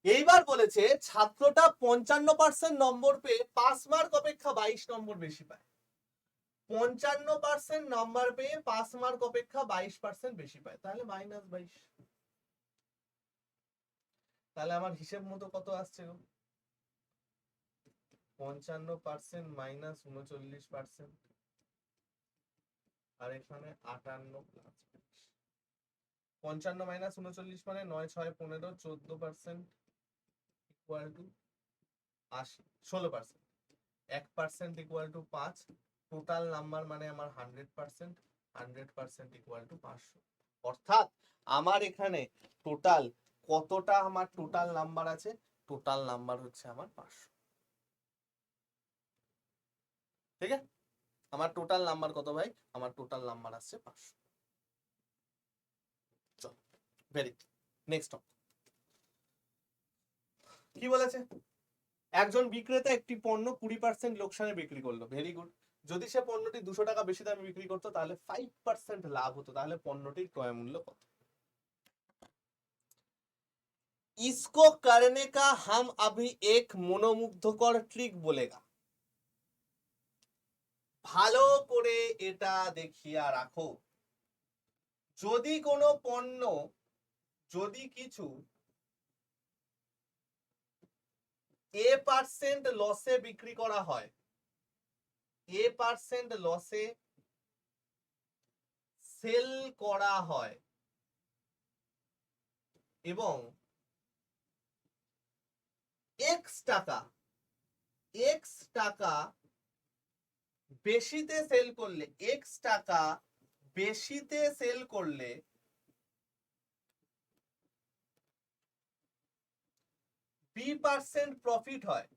এইবার বলেছে ছাত্রটা 55% নম্বর পেয়ে পাস মার্ক অপেক্ষা 22 নম্বর বেশি পায়। 55% নাম্বার পেয়ে পাস মার্ক অপেক্ষা 22% বেশি পায়, তাহলে -22। তাহলে আমার হিসেব মতো কত আসছে গো? 55% মাইনাস 39%, আর এখানে 58 প্লাস 55 মাইনাস 39 মানে 9 6 15 14% equal to 80, 16%। 1% equal to 5। Total number মানে আমার 100%, 100% ইকুয়াল টু 500। অর্থাৎ আমার এখানে টোটাল কতটা আমার টোটাল নাম্বার আছে? টোটাল নাম্বার হচ্ছে আমার 500। ঠিক আছে, আমার টোটাল নাম্বার কত ভাই? আমার টোটাল নাম্বার আসছে 500। চল, ভেরি নেক্সট কি বলেছে? একজন বিক্রেতা একটি পণ্য 20% লোকসানে বিক্রি করলো, ভেরি গুড। যদি সে পণ্যটি 200 টাকা বেশি দামে বিক্রি করতো তাহলে 5% লাভ হতো, তাহলে পণ্যটির ক্রয় মূল্য কত? इसको करने का हम अभी एक মনোমুগ্ধকর ট্রিক বলেগা। ভালো করে এটা দেখিয়া রাখো। যদি কোনো পণ্য, যদি কিছু A% লসে বিক্রি করা হয়, A% লসে সেল করা হয় এবং X টাকা বেশিতে সেল করলে, X টাকা বেশিতে সেল করলে B% প্রফিট হয়,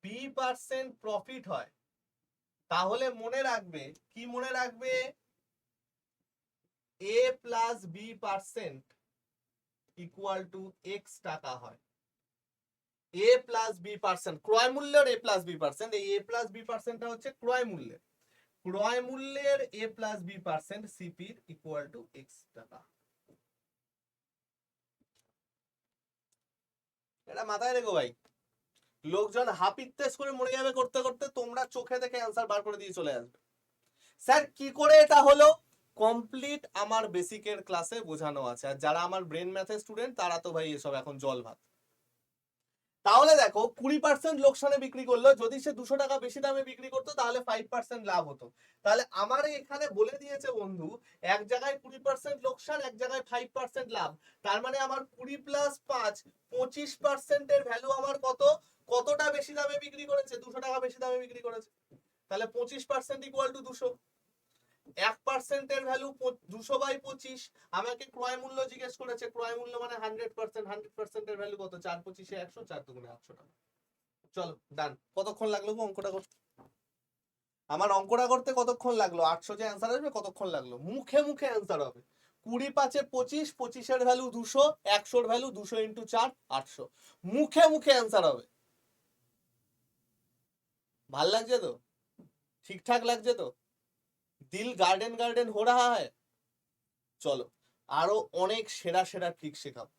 B% প্রফিট হয়। তাহলে মনে রাখবে, কি মনে রাখবে? A plus B% equal to X টাকা হয়। A প্লাস B%, ক্রয় মূল্যের A প্লাস B%, এই A প্লাস B%টা হচ্ছে ক্রয় মূল্যের, ক্রয় মূল্যের A প্লাস B% সিপির ইকুয়াল টু X টাকা। এটা মাথায় রেখো ভাই। লোকজন হাপিত্তেস করে মরে যাবে করতে করতে, তোমরা চোখে দেখে অ্যান্সার বার করে দিয়ে চলে আসবে। স্যার কি করে এটা হলো? কমপ্লিট আমার বেসিকের ক্লাসে বোঝানো আছে, আর যারা আমার ব্রেন ম্যাথের স্টুডেন্ট তারা তো ভাই এসব এখন জল ভাত। তাহলে দেখো 20% লোকসানে বিক্রি করলো, যদি সে 200 টাকা বেশি দামে বিক্রি করতো তাহলে 5% লাভ হতো। তাহলে আমার এখানে বলে দিয়েছে বন্ধু, এক জায়গায় 20% লোকসান, এক জায়গায় 5% লাভ। তার মানে আমার 20 প্লাস 5 25% এর ভ্যালু আমার কত? কতটা বেশি দামে বিক্রি করেছে? 200 টাকা বেশি দামে বিক্রি করেছে। তাহলে 25% ইকুয়াল টু 200। 1% এর ভ্যালু 200/25। আমাকে ক্রয় মূল্য জিজ্ঞেস করেছে, ক্রয় মূল্য মানে 100%, 100% এর ভ্যালু কত? 4 25 100, 4 2 800 টাকা। চলো ডান। কতক্ষণ লাগলো অঙ্কটা করতে? আমার অঙ্কটা করতে কতক্ষণ লাগলো? 800 যে অ্যান্সার আসবে কতক্ষণ লাগলো? মুখে মুখে অ্যান্সার হবে। 20 5 25, 25 এর ভ্যালু 200, 100 এর ভ্যালু 200 × 4 800। মুখে মুখে অ্যান্সার হবে। ভাল লাগছে তো? ঠিকঠাক লাগছে তো? দিল গার্ডেন গার্ডেন হো রাহা হ্যায়। চলো আরো অনেক সেরা সেরা ট্রিক শেখাবো,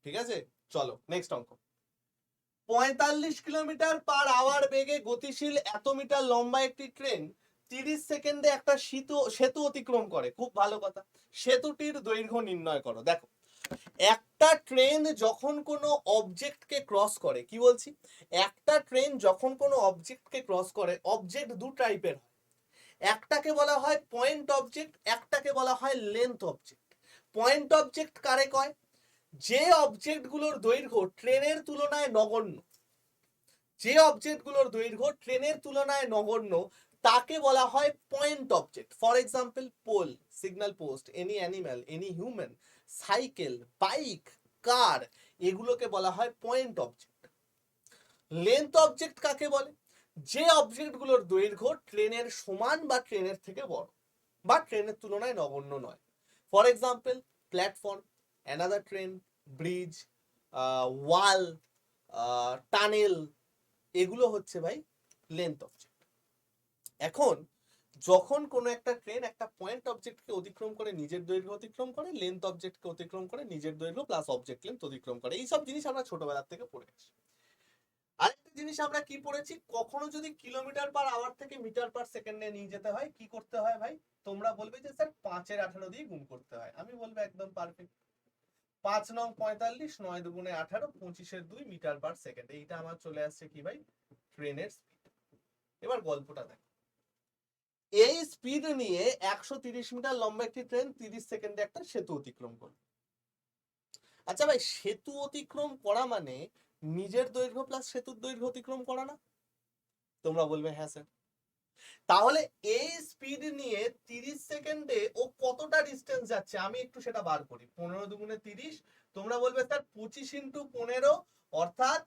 ঠিক আছে? চলো নেক্সট অঙ্ক। 45 কিলোমিটার পার আওয়ার বেগে গতিশীল এত মিটার লম্বা একটি ট্রেন 30 সেকেন্ডে একটা সেতু অতিক্রম করে। খুব ভালো কথা। সেতুটির দৈর্ঘ্য নির্ণয় করো। দেখো, একটা ট্রেন যখন কোনো অবজেক্টকে ক্রস করে, কি বলছি? একটা ট্রেন যখন কোনো অবজেক্টকে ক্রস করে, অবজেক্ট দু টাইপের হয়। একটাকে বলা হয় পয়েন্ট অবজেক্ট, একটাকে বলা হয় লেন্থ অবজেক্ট। পয়েন্ট অবজেক্ট কারে কয়? যে অবজেক্টগুলোর দৈর্ঘ্য ট্রেনের তুলনায় নগণ্য, যে অবজেক্টগুলোর দৈর্ঘ্য ট্রেনের তুলনায় নগণ্য তাকে বলা হয় point object. For example, pole, signal post, any animal, any human, cycle, bike, car, এগুলোকে বলা হয় পয়েন্ট অবজেক্ট। লেন্থ অবজেক্ট কাকে বলে? যে অবজেক্টগুলোর দৈর্ঘ্য ট্রেনের সমান বা ট্রেনের থেকে বড় বা ট্রেনের তুলনায় নগণ্য নয়। For example, platform, another train, bridge, wall, tunnel, এগুলো হচ্ছে ভাই লেন্থ অবজেক্ট। এখন যখন কোনো একটা ট্রেন একটা পয়েন্ট অবজেক্টকে অতিক্রম করে নিজের দৈর্ঘ্য অতিক্রম করে, লেন্থ অবজেক্টকে অতিক্রম করে নিজের দৈর্ঘ্য প্লাস অবজেক্ট লেন্থ অতিক্রম করে, এইসব জিনিস আমরা ছোটবেলার থেকে পড়ে আসি। আরেকটা জিনিস আমরা কি পড়েছি, কখনো যদি কিলোমিটার পার আওয়ার থেকে মিটার পার সেকেন্ডে নিয়ে যেতে হয় কি করতে হয় ভাই? তোমরা বলবে যে স্যার 5-18 দিয়ে গুণ করতে হয়, আমি বলবো একদম পারফেক্ট। 5 9 45, 9 2 18, 25-2 মিটার পার সেকেন্ড, এইটা আমার চলে আসছে কি ভাই? ট্রেনের স্পিড। এবার গল্পটা দেখ, এই স্পিড নিয়ে 130 মিটার লম্বা একটি ট্রেন 30 সেকেন্ডে একটা সেতু অতিক্রম করে। আচ্ছা ভাই, সেতু অতিক্রম করা মানে নিজের দৈর্ঘ্য প্লাস সেতুর দৈর্ঘ্য অতিক্রম করা না? তোমরা বলবে হ্যাঁ স্যার। তাহলে এই স্পিড নিয়ে 30 সেকেন্ডে ও কতটা ডিস্টেন্স যাচ্ছে আমি একটু সেটা বার করি। 15 2 30, তোমরা বলবে স্যার 25 × 15, অর্থাৎ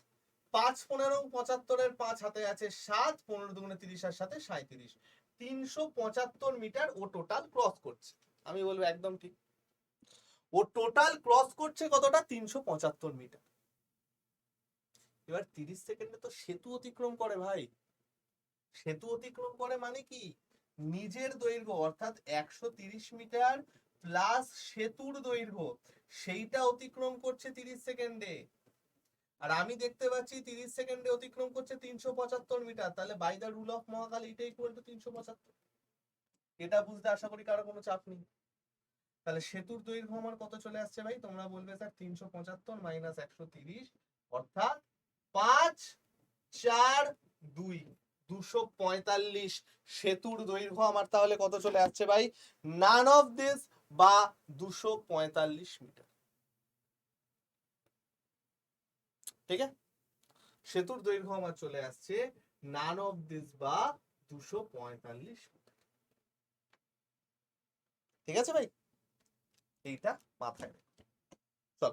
5 15 75 5 হাতে আছে 7, 15 2 30 আর সাথে 37, 375 মিটার ও টোটাল ক্রস করছে। আমি বলবো একদম ঠিক। ও টোটাল ক্রস করছে কতটা? 375 মিটার। এবার 30 সেকেন্ডে তো সেতু অতিক্রম করে ভাই। সেতু অতিক্রম করে মানে কি? নিজের দৈর্ঘ্য অর্থাৎ 130 মিটার প্লাস সেতুর দৈর্ঘ্য, সেইটা অতিক্রম করছে 30 সেকেন্ডে। আর আমি দেখতে পাচ্ছি 30 সেকেন্ডে অতিক্রম করছে 375 মিটার, তাহলে বাই দা রুল অফ মহাকাল এটা ইকুয়াল টু 375। এটা বুঝতে আশা করি কারো কোনো চাপ নেই। তাহলে সেতুর দৈর্ঘ্য আমার কত চলে আসছে ভাই? তোমরা বলবে স্যার 375 মাইনাস 130, অর্থাৎ 5 4 2 245। সেতুর দৈর্ঘ্য আমার তাহলে কত চলে আসছে ভাই? নান অফ দিস, বা 245 মিটার। ঠিক আছে, সেতুর দৈর্ঘ্য আমার চলে আসছে নান অফ দিস বা 245 মিটার। ঠিক আছে ভাই, এইটা মাথায় রেখো। চল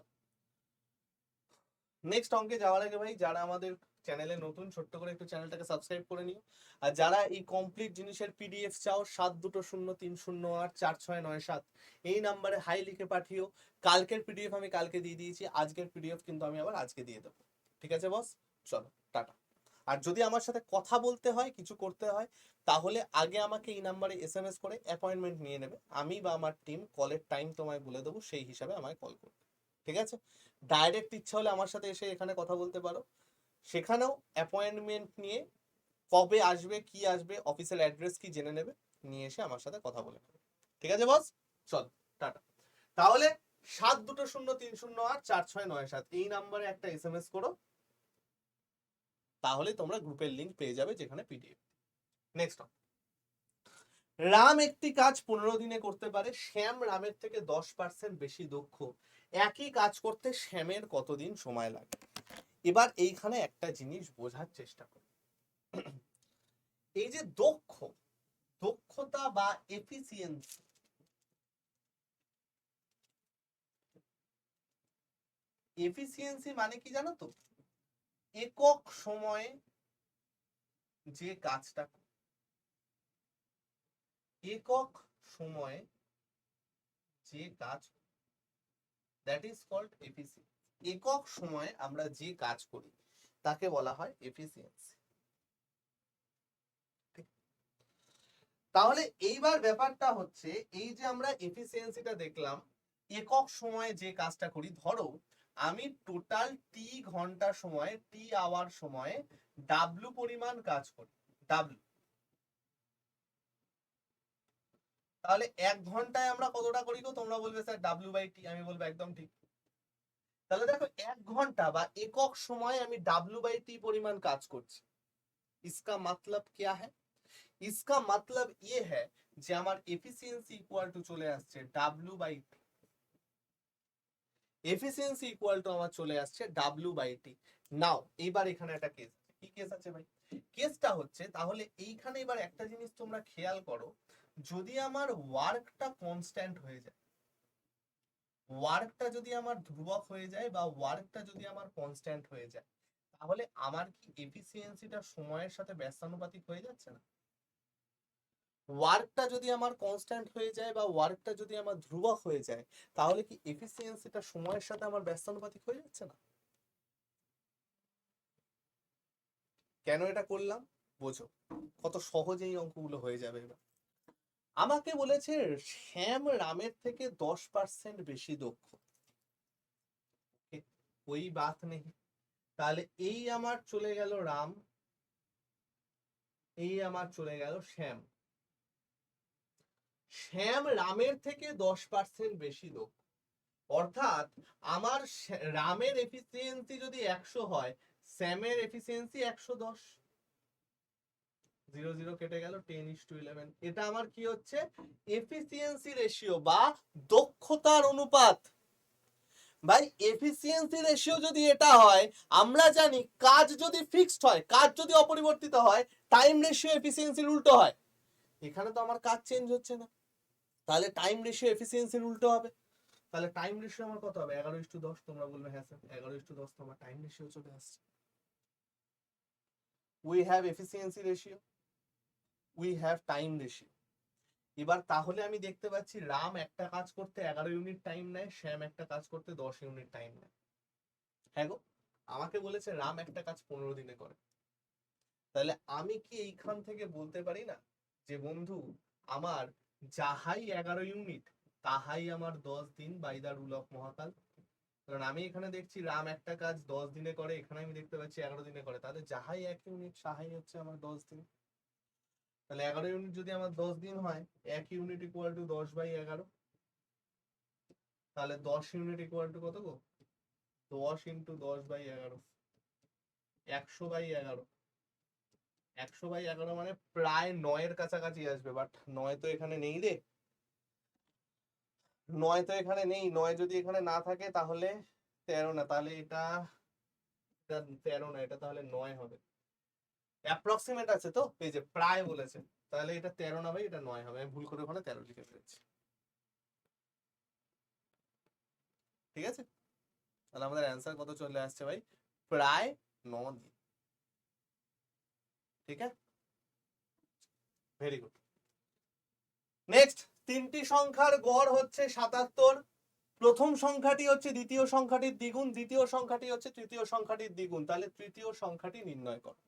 নেক্সট অঙ্কে যাওয়ার আগে ভাই, যারা আমাদের চ্যানেলে নতুন, ছোট্ট করে একটু চ্যানেলটাকে সাবস্ক্রাইব করে নিও। আর যারা এই কমপ্লিট জিনিসের পিডিএফ চাও 7203084697 এই নাম্বারে হাই লিখে পাঠিও। কালকের পিডিএফ আমি কালকে দিয়ে দিয়েছি, আজকের পিডিএফ কিন্তু আমি আবার আজকে দিয়ে দেবো। ঠিক আছে বস, চলো টাটা। আর যদি আমার সাথে কথা বলতে হয়, কিছু করতে হয়, তাহলে আগে আমাকে এই নাম্বারে এসএমএস করে অ্যাপয়েন্টমেন্ট নিয়ে নেবে, আমি বা আমার টিম কলের টাইম তোমায় বলে দেবো, সেই হিসাবে আমায় কল করবে। ঠিক আছে, ডাইরেক্ট ইচ্ছা হলে আমার সাথে এসে এখানে কথা বলতে পারো, সেখানেও অ্যাপয়েন্টমেন্ট নিয়ে কবে আসবে কি আসবে অফিসিয়াল অ্যাড্রেস কি জেনে নেবে, নিয়ে এসে আমার সাথে কথা বলে নেবে। ঠিক আছে বস, চল টাটা। তাহলে 7203084697 এই নাম্বারে একটা এসএমএস করো, তাহলে তোমরা গ্রুপের লিংক পেয়ে যাবে যেখানে পিডিএফ। নেক্সট, রাম একটি কাজ 15 দিনে করতে পারে, শ্যাম রামের থেকে 10% বেশি দক্ষ, একই কাজ করতে শ্যামের কতদিন সময় লাগে? এবার এইখানে একটা জিনিস বোঝার চেষ্টা করো, এই যে দক্ষতা বা এফিসিয়েন্সি, এফিসিয়েন্সি মানে কি জানো তো? একক সময়ে যে কাজটা, একক সময়ে যে কাজ, দ্যাট ইজ কল্ড এফিসিয়েন্সি। একক সময়ে আমরা যে কাজ করি তাকে বলা হয় এফিসিয়েন্সি। তাহলে এইবার ব্যাপারটা হচ্ছে, এই যে আমরা এফিসিয়েন্সিটা দেখলাম, একক সময়ে যে কাজটা করি, ধরো আমি টোটাল টি ঘন্টা সময়ে, টি আওয়ার সময়ে ডাব্লু পরিমাণ কাজ করি, ডাব্লু, তাহলে 1 ঘন্টায় আমরা কতটা করি গো? তোমরা বলবে স্যার ডাব্লু বাই টি, আমি বলবো একদম ঠিক। তাহলে দেখো 1 ঘন্টা বা একক সময়ে আমি ডাব্লু বাই টি পরিমাণ কাজ করছি। इसका मतलब क्या है? इसका मतलब ये है যে আমার এফিসিয়েন্সি ইকুয়াল টু চলে আসছে W by T, efficiency equal to আমার চলে আসছে ডাব্লু বাই টি। নাও এইবার এখানে একটা কেস, কি কেস আছে ভাই? কেসটা হচ্ছে, তাহলে এইখানে এবার একটা জিনিস তোমরা খেয়াল করো, যদি আমার ওয়ার্কটা কনস্ট্যান্ট হয়ে যায়, ওয়ার্কটা যদি আমার ধ্রুবক হয়ে যায় বা ওয়ার্কটা যদি আমার কনস্ট্যান্ট হয়ে যায়, তাহলে আমার কি এফিসিয়েন্সিটা সময়ের সাথে ব্যস্তানুপাতিক হয়ে যাচ্ছে না? ওয়ার্কটা যদি আমার কনস্ট্যান্ট হয়ে যায় বা ওয়ার্কটা যদি আমার ধ্রুবক হয়ে যায়, তাহলে কি এফিসিয়েন্সিটা সময়ের সাথে আমার ব্যস্তানুপাতিক হয়ে যাচ্ছে না? কেন এটা করলাম বোঝো, কত সহজেই অঙ্কগুলো হয়ে যাবে এবার। আমাকে বলেছে শ্যাম রামের থেকে 10% বেশি দক্ষ। ওই বাত নেই। তাহলে এই আমার চলে গেল রাম, এই আমার চলে গেল শ্যাম। শ্যাম রামের থেকে 10% বেশি দক্ষ, অর্থাৎ আমার রামের এফিসিয়েন্সি যদি 100 হয়, শ্যামের এফিসিয়েন্সি 110। 0 0 কেটে গেল, 10:11। এটা আমার কি হচ্ছে? এফিসিয়েন্সি রেশিও বা দক্ষতার অনুপাত। ভাই এফিসিয়েন্সি রেশিও যদি এটা হয়, আমরা জানি কাজ যদি ফিক্সড হয়, কাজ যদি অপরিবর্তিত হয়, টাইম রেশিও এফিসিয়েন্সির উল্টো হয়। এখানে তো আমার কাজ চেঞ্জ হচ্ছে না, তাহলে টাইম রেশিও এফিসিয়েন্সির উল্টো হবে। তাহলে টাইম রেশিও আমার কত হবে? 11:10। তোমরা বলবে হ্যাঁ স্যার 11:10 তো আমার টাইম রেশিও চলে আসছে। We have efficiency ratio, we have time ratio. এবার তাহলে আমি দেখতে পাচ্ছি রাম একটা কাজ করতে 11 ইউনিট টাইম নেয়, শ্যাম একটা কাজ করতে 10 ইউনিট টাইম নেয়। হ্যাঁ গো, আমাকে বলেছে রাম একটা কাজ 15 দিনে করে। তাহলে আমি কি এইখান থেকে বলতে পারি না যে বন্ধু আমার যাহাই 11 ইউনিট তাহাই আমার 10 দিন বাই দা রুল অফ মহাকাল? কারণ আমি এখানে দেখছি রাম একটা কাজ 10 দিনে করে, এখানে আমি দেখতে পাচ্ছি 11 দিনে করে, তাহলে যাহাই 1 ইউনিট সাহাই হচ্ছে আমার 10 দিন। তাহলে 11 ইউনিট যদি আমার 10 দিন হয়, 1 ইউনিট ইকুয়াল টু 10/11। তাহলে 10 ইউনিট ইকুয়াল টু কত গো? 10 ইন্টু 10/11, 100/11। 100/11 মানে প্রায় 9 এর কাছাকাছি আসবে, বাট 9 তো এখানে নেই রে। 9 তো এখানে নেই, 9 যদি এখানে না থাকে তাহলে 13 না, তাহলে এটা 13 না, এটা তাহলে 9 হবে। অ্যাপ্রক্সিমেট আছে তো, এই যে প্রায় বলেছে, তাহলে এটা 13 না ভাই, এটা 9 হবে। আমি ভুল করে ওখানে 13 লিখে ফেলেছি। ঠিক আছে, তাহলে আমাদের অ্যান্সার কত চলে আসছে ভাই? প্রায় 9 দিন। ঠিক আছে, ভেরি গুড। নেক্সট, তিনটি সংখ্যার গড় হচ্ছে 77। প্রথম সংখ্যাটি হচ্ছে দ্বিতীয় সংখ্যাটির দ্বিগুণ, দ্বিতীয় সংখ্যাটি হচ্ছে তৃতীয় সংখ্যাটির দ্বিগুণ, তাহলে তৃতীয় সংখ্যাটি নির্ণয় করো।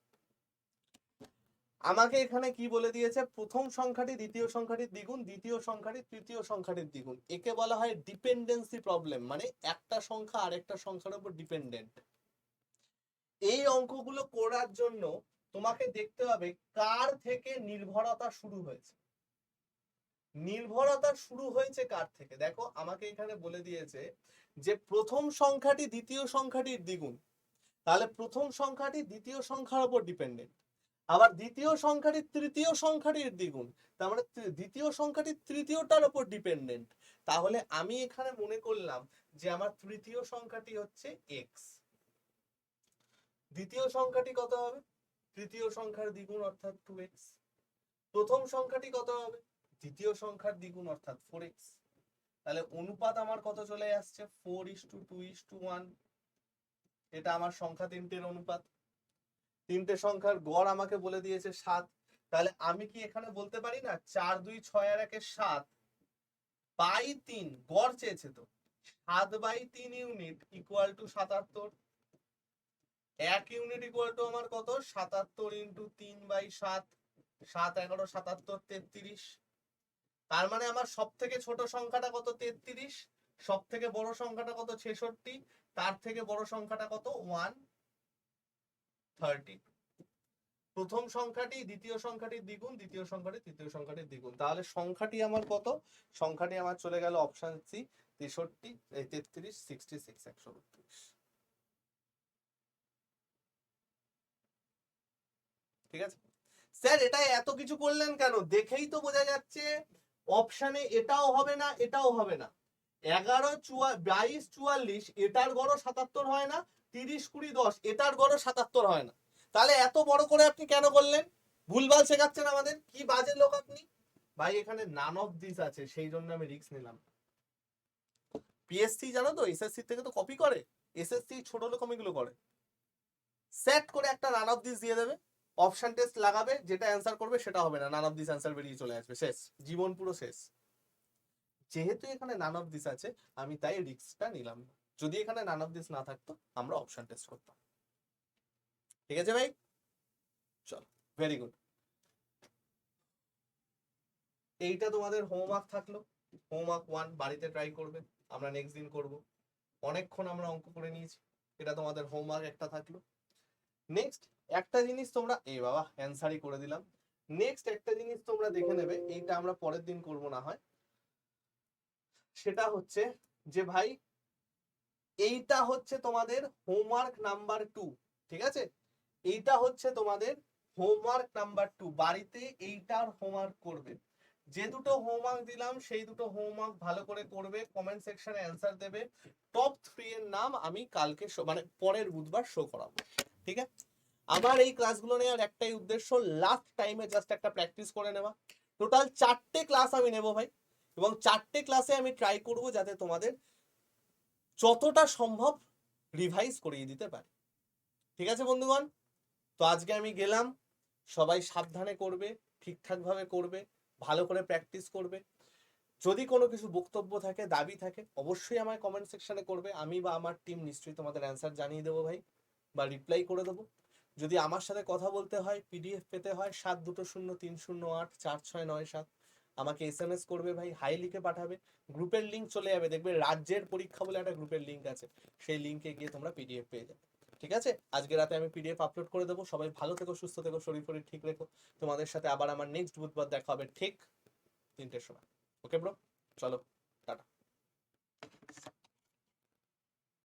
আমাকে এখানে কি বলে দিয়েছে? প্রথম সংখ্যাটি দ্বিতীয় সংখ্যাটির দ্বিগুণ, দ্বিতীয় সংখ্যাটি তৃতীয় সংখ্যাটির দ্বিগুণ। একে বলা হয় ডিপেন্ডেন্সি প্রবলেম, মানে একটা সংখ্যা আরেকটা সংখ্যার উপর ডিপেন্ডেন্ট। এই অঙ্কগুলো করার জন্য তোমাকে দেখতে হবে কার থেকে নির্ভরতা শুরু হয়েছে। নির্ভরতা শুরু হয়েছে কার থেকে? দেখো আমাকে এখানে বলে দিয়েছে যে প্রথম সংখ্যাটি দ্বিতীয় সংখ্যাটির দ্বিগুণ, তাহলে প্রথম সংখ্যাটি দ্বিতীয় সংখ্যার উপর ডিপেন্ডেন্ট। আবার দ্বিতীয় সংখ্যাটি তৃতীয় সংখ্যাটির দ্বিগুণ, তার মানে দ্বিতীয় সংখ্যাটি তৃতীয়টার উপর ডিপেন্ডেন্ট। তাহলে আমি এখানে মনে করলাম যে আমার তৃতীয় সংখ্যাটি হচ্ছে এক্স। দ্বিতীয় সংখ্যাটি কত হবে? তৃতীয় সংখ্যার দ্বিগুণ অর্থাৎ 2x। প্রথম সংখ্যাটি কত হবে? দ্বিতীয় সংখ্যার দ্বিগুণ অর্থাৎ 4x। তাহলে অনুপাত আমার কত চলে আসছে? 4:2:1। এটা আমার সংখ্যা তিনটের অনুপাত। তিনটে সংখ্যার গড় আমাকে বলে দিয়েছে 7। তাহলে আমি কি এখানে বলতে পারি না 4 2 6 আর 1 7 বাই 3, গড় চেয়েছে তো, 7/3 unit equal two 77। 1 unit equal to আমার কত? 77 ইন্টু 3/7, 7 11 77 33। তার মানে আমার সব থেকে ছোট সংখ্যাটা কত? 33। সব থেকে বড় সংখ্যাটা কত? 66। তার থেকে বড় সংখ্যাটা কত? 130। প্রথম সংখ্যাটি দ্বিতীয় সংখ্যাটির দ্বিগুণ, দ্বিতীয় সংখ্যাটি তৃতীয় সংখ্যাটির দ্বিগুণ। তাহলে সংখ্যাটি আমার কত? সংখ্যাটি আমার চলে গেল অপশন সি 63, 33, 66, 132। ঠিক আছে স্যার, এটা এত কিছু করলেন কেন? দেখেই তো বোঝা যাচ্ছে অপশনে এটাও হবে না এটাও হবে না। 11 22 44 এটার গড় 77 হয় না, 30 20 10 এটার গড় 77 হয় না। তাহলে এত বড় করে আপনি কেন করলেন? ভুলভাল শেখাচ্ছেন আমাদের, কি বাজে লোক আপনি। ভাই এখানে নান অফ দিস আছে, সেই জন্য আমি রিস্ক নিলাম। পিএসসি জানো তো এসএসসি থেকে তো কপি করে, এসএসসি ছোট লোক এগুলো করে। সেট করে একটা নান অফ দিস দিয়ে দেবে, অপশন টেস্ট লাগাবে, যেটা অ্যান্সার করবে সেটা হবে না, নান অফ দিস অ্যান্সার বেরিয়ে চলে আসবে, শেষ, জীবন পুরো শেষ। যেহেতু এখানে নান অফ দিস আছে আমি তাই রিস্কটা নিলাম। যদি এখানে নান অফ দিস না থাকতো আমরা অপশন টেস্ট করতাম। ঠিক আছে ভাই, চল, ভেরি গুড। এইটা তোমাদের হোমওয়ার্ক থাকলো, হোমওয়ার্ক 1 বাড়িতে ট্রাই করবে, আমরা নেক্সট দিন করব। অনেকক্ষণ আমরা অঙ্ক করে নিয়েছি, এটা তোমাদের হোমওয়ার্ক একটা থাকলো। নেক্সট একটা জিনিস তোমরা, এই বাবা অ্যান্সারই করে দিলাম। নেক্সট একটা জিনিস তোমরা দেখে নেবে, এইটা আমরা পরের দিন করব না হয়, সেটা হচ্ছে যে ভাই এইটা হচ্ছে তোমাদের হোমওয়ার্ক নাম্বার 2, ঠিক আছে? এইটা হচ্ছে তোমাদের হোমওয়ার্ক নাম্বার 2, বাড়িতে এইটার হোমওয়ার্ক করবে। যে দুটো হোমওয়ার্ক দিলাম সেই দুটো হোমওয়ার্ক ভালো করে করবে, কমেন্ট সেকশনে অ্যান্সার দেবে। টপ 3 এর নাম আমি কালকে মানে পরের বুধবার শো করাবো, ঠিক আছে? আমার এই ক্লাসগুলো নেওয়ার একটাই উদ্দেশ্য, লাস্ট টাইমে জাস্ট একটা প্র্যাকটিস করে নেওয়া। টোটাল 4টে ক্লাস আমি নেব ভাই, এবং 4টে ক্লাসে আমি ট্রাই করব যাতে তোমাদের যতটা সম্ভব রিভাইজ করিয়ে দিতে পারি, ঠিক আছে বন্ধুগণ? তো আজকে আমি গেলাম, সবাই সাবধানে করবে, ঠিকঠাকভাবে করবে, ভালো করে প্র্যাকটিস করবে। যদি কোনো কিছু বক্তব্য থাকে, দাবি থাকে, অবশ্যই আমায় কমেন্ট সেকশনে করবে, আমি বা আমার টিম নিশ্চয়ই তোমাদের অ্যান্সার জানিয়ে দেবো ভাই, বা রিপ্লাই করে দেবো। যদি আমার সাথে কথা বলতে হয়, পিডিএফ পেতে হয়, 7203084697 আমাকে SMS করবে ভাই, হাই লিখে পাঠাবে, গ্রুপের লিঙ্ক চলে যাবে, দেখবে রাজ্যের পরীক্ষা বলে একটা গ্রুপের লিঙ্ক আছে, সেই লিঙ্কে গিয়ে তোমরা পিডিএফ পেয়ে যাবে, ঠিক আছে? আজকে রাতে আমি পিডিএফ আপলোড করে দেবো। সবাই ভালো থেকো, সুস্থ থেকো, শরীর ফরীর ঠিক রেখো। তোমাদের সাথে আবার আমার নেক্সট বুধবার দেখা হবে ঠিক 3টের সময়। ওকে ব্রো, চলো।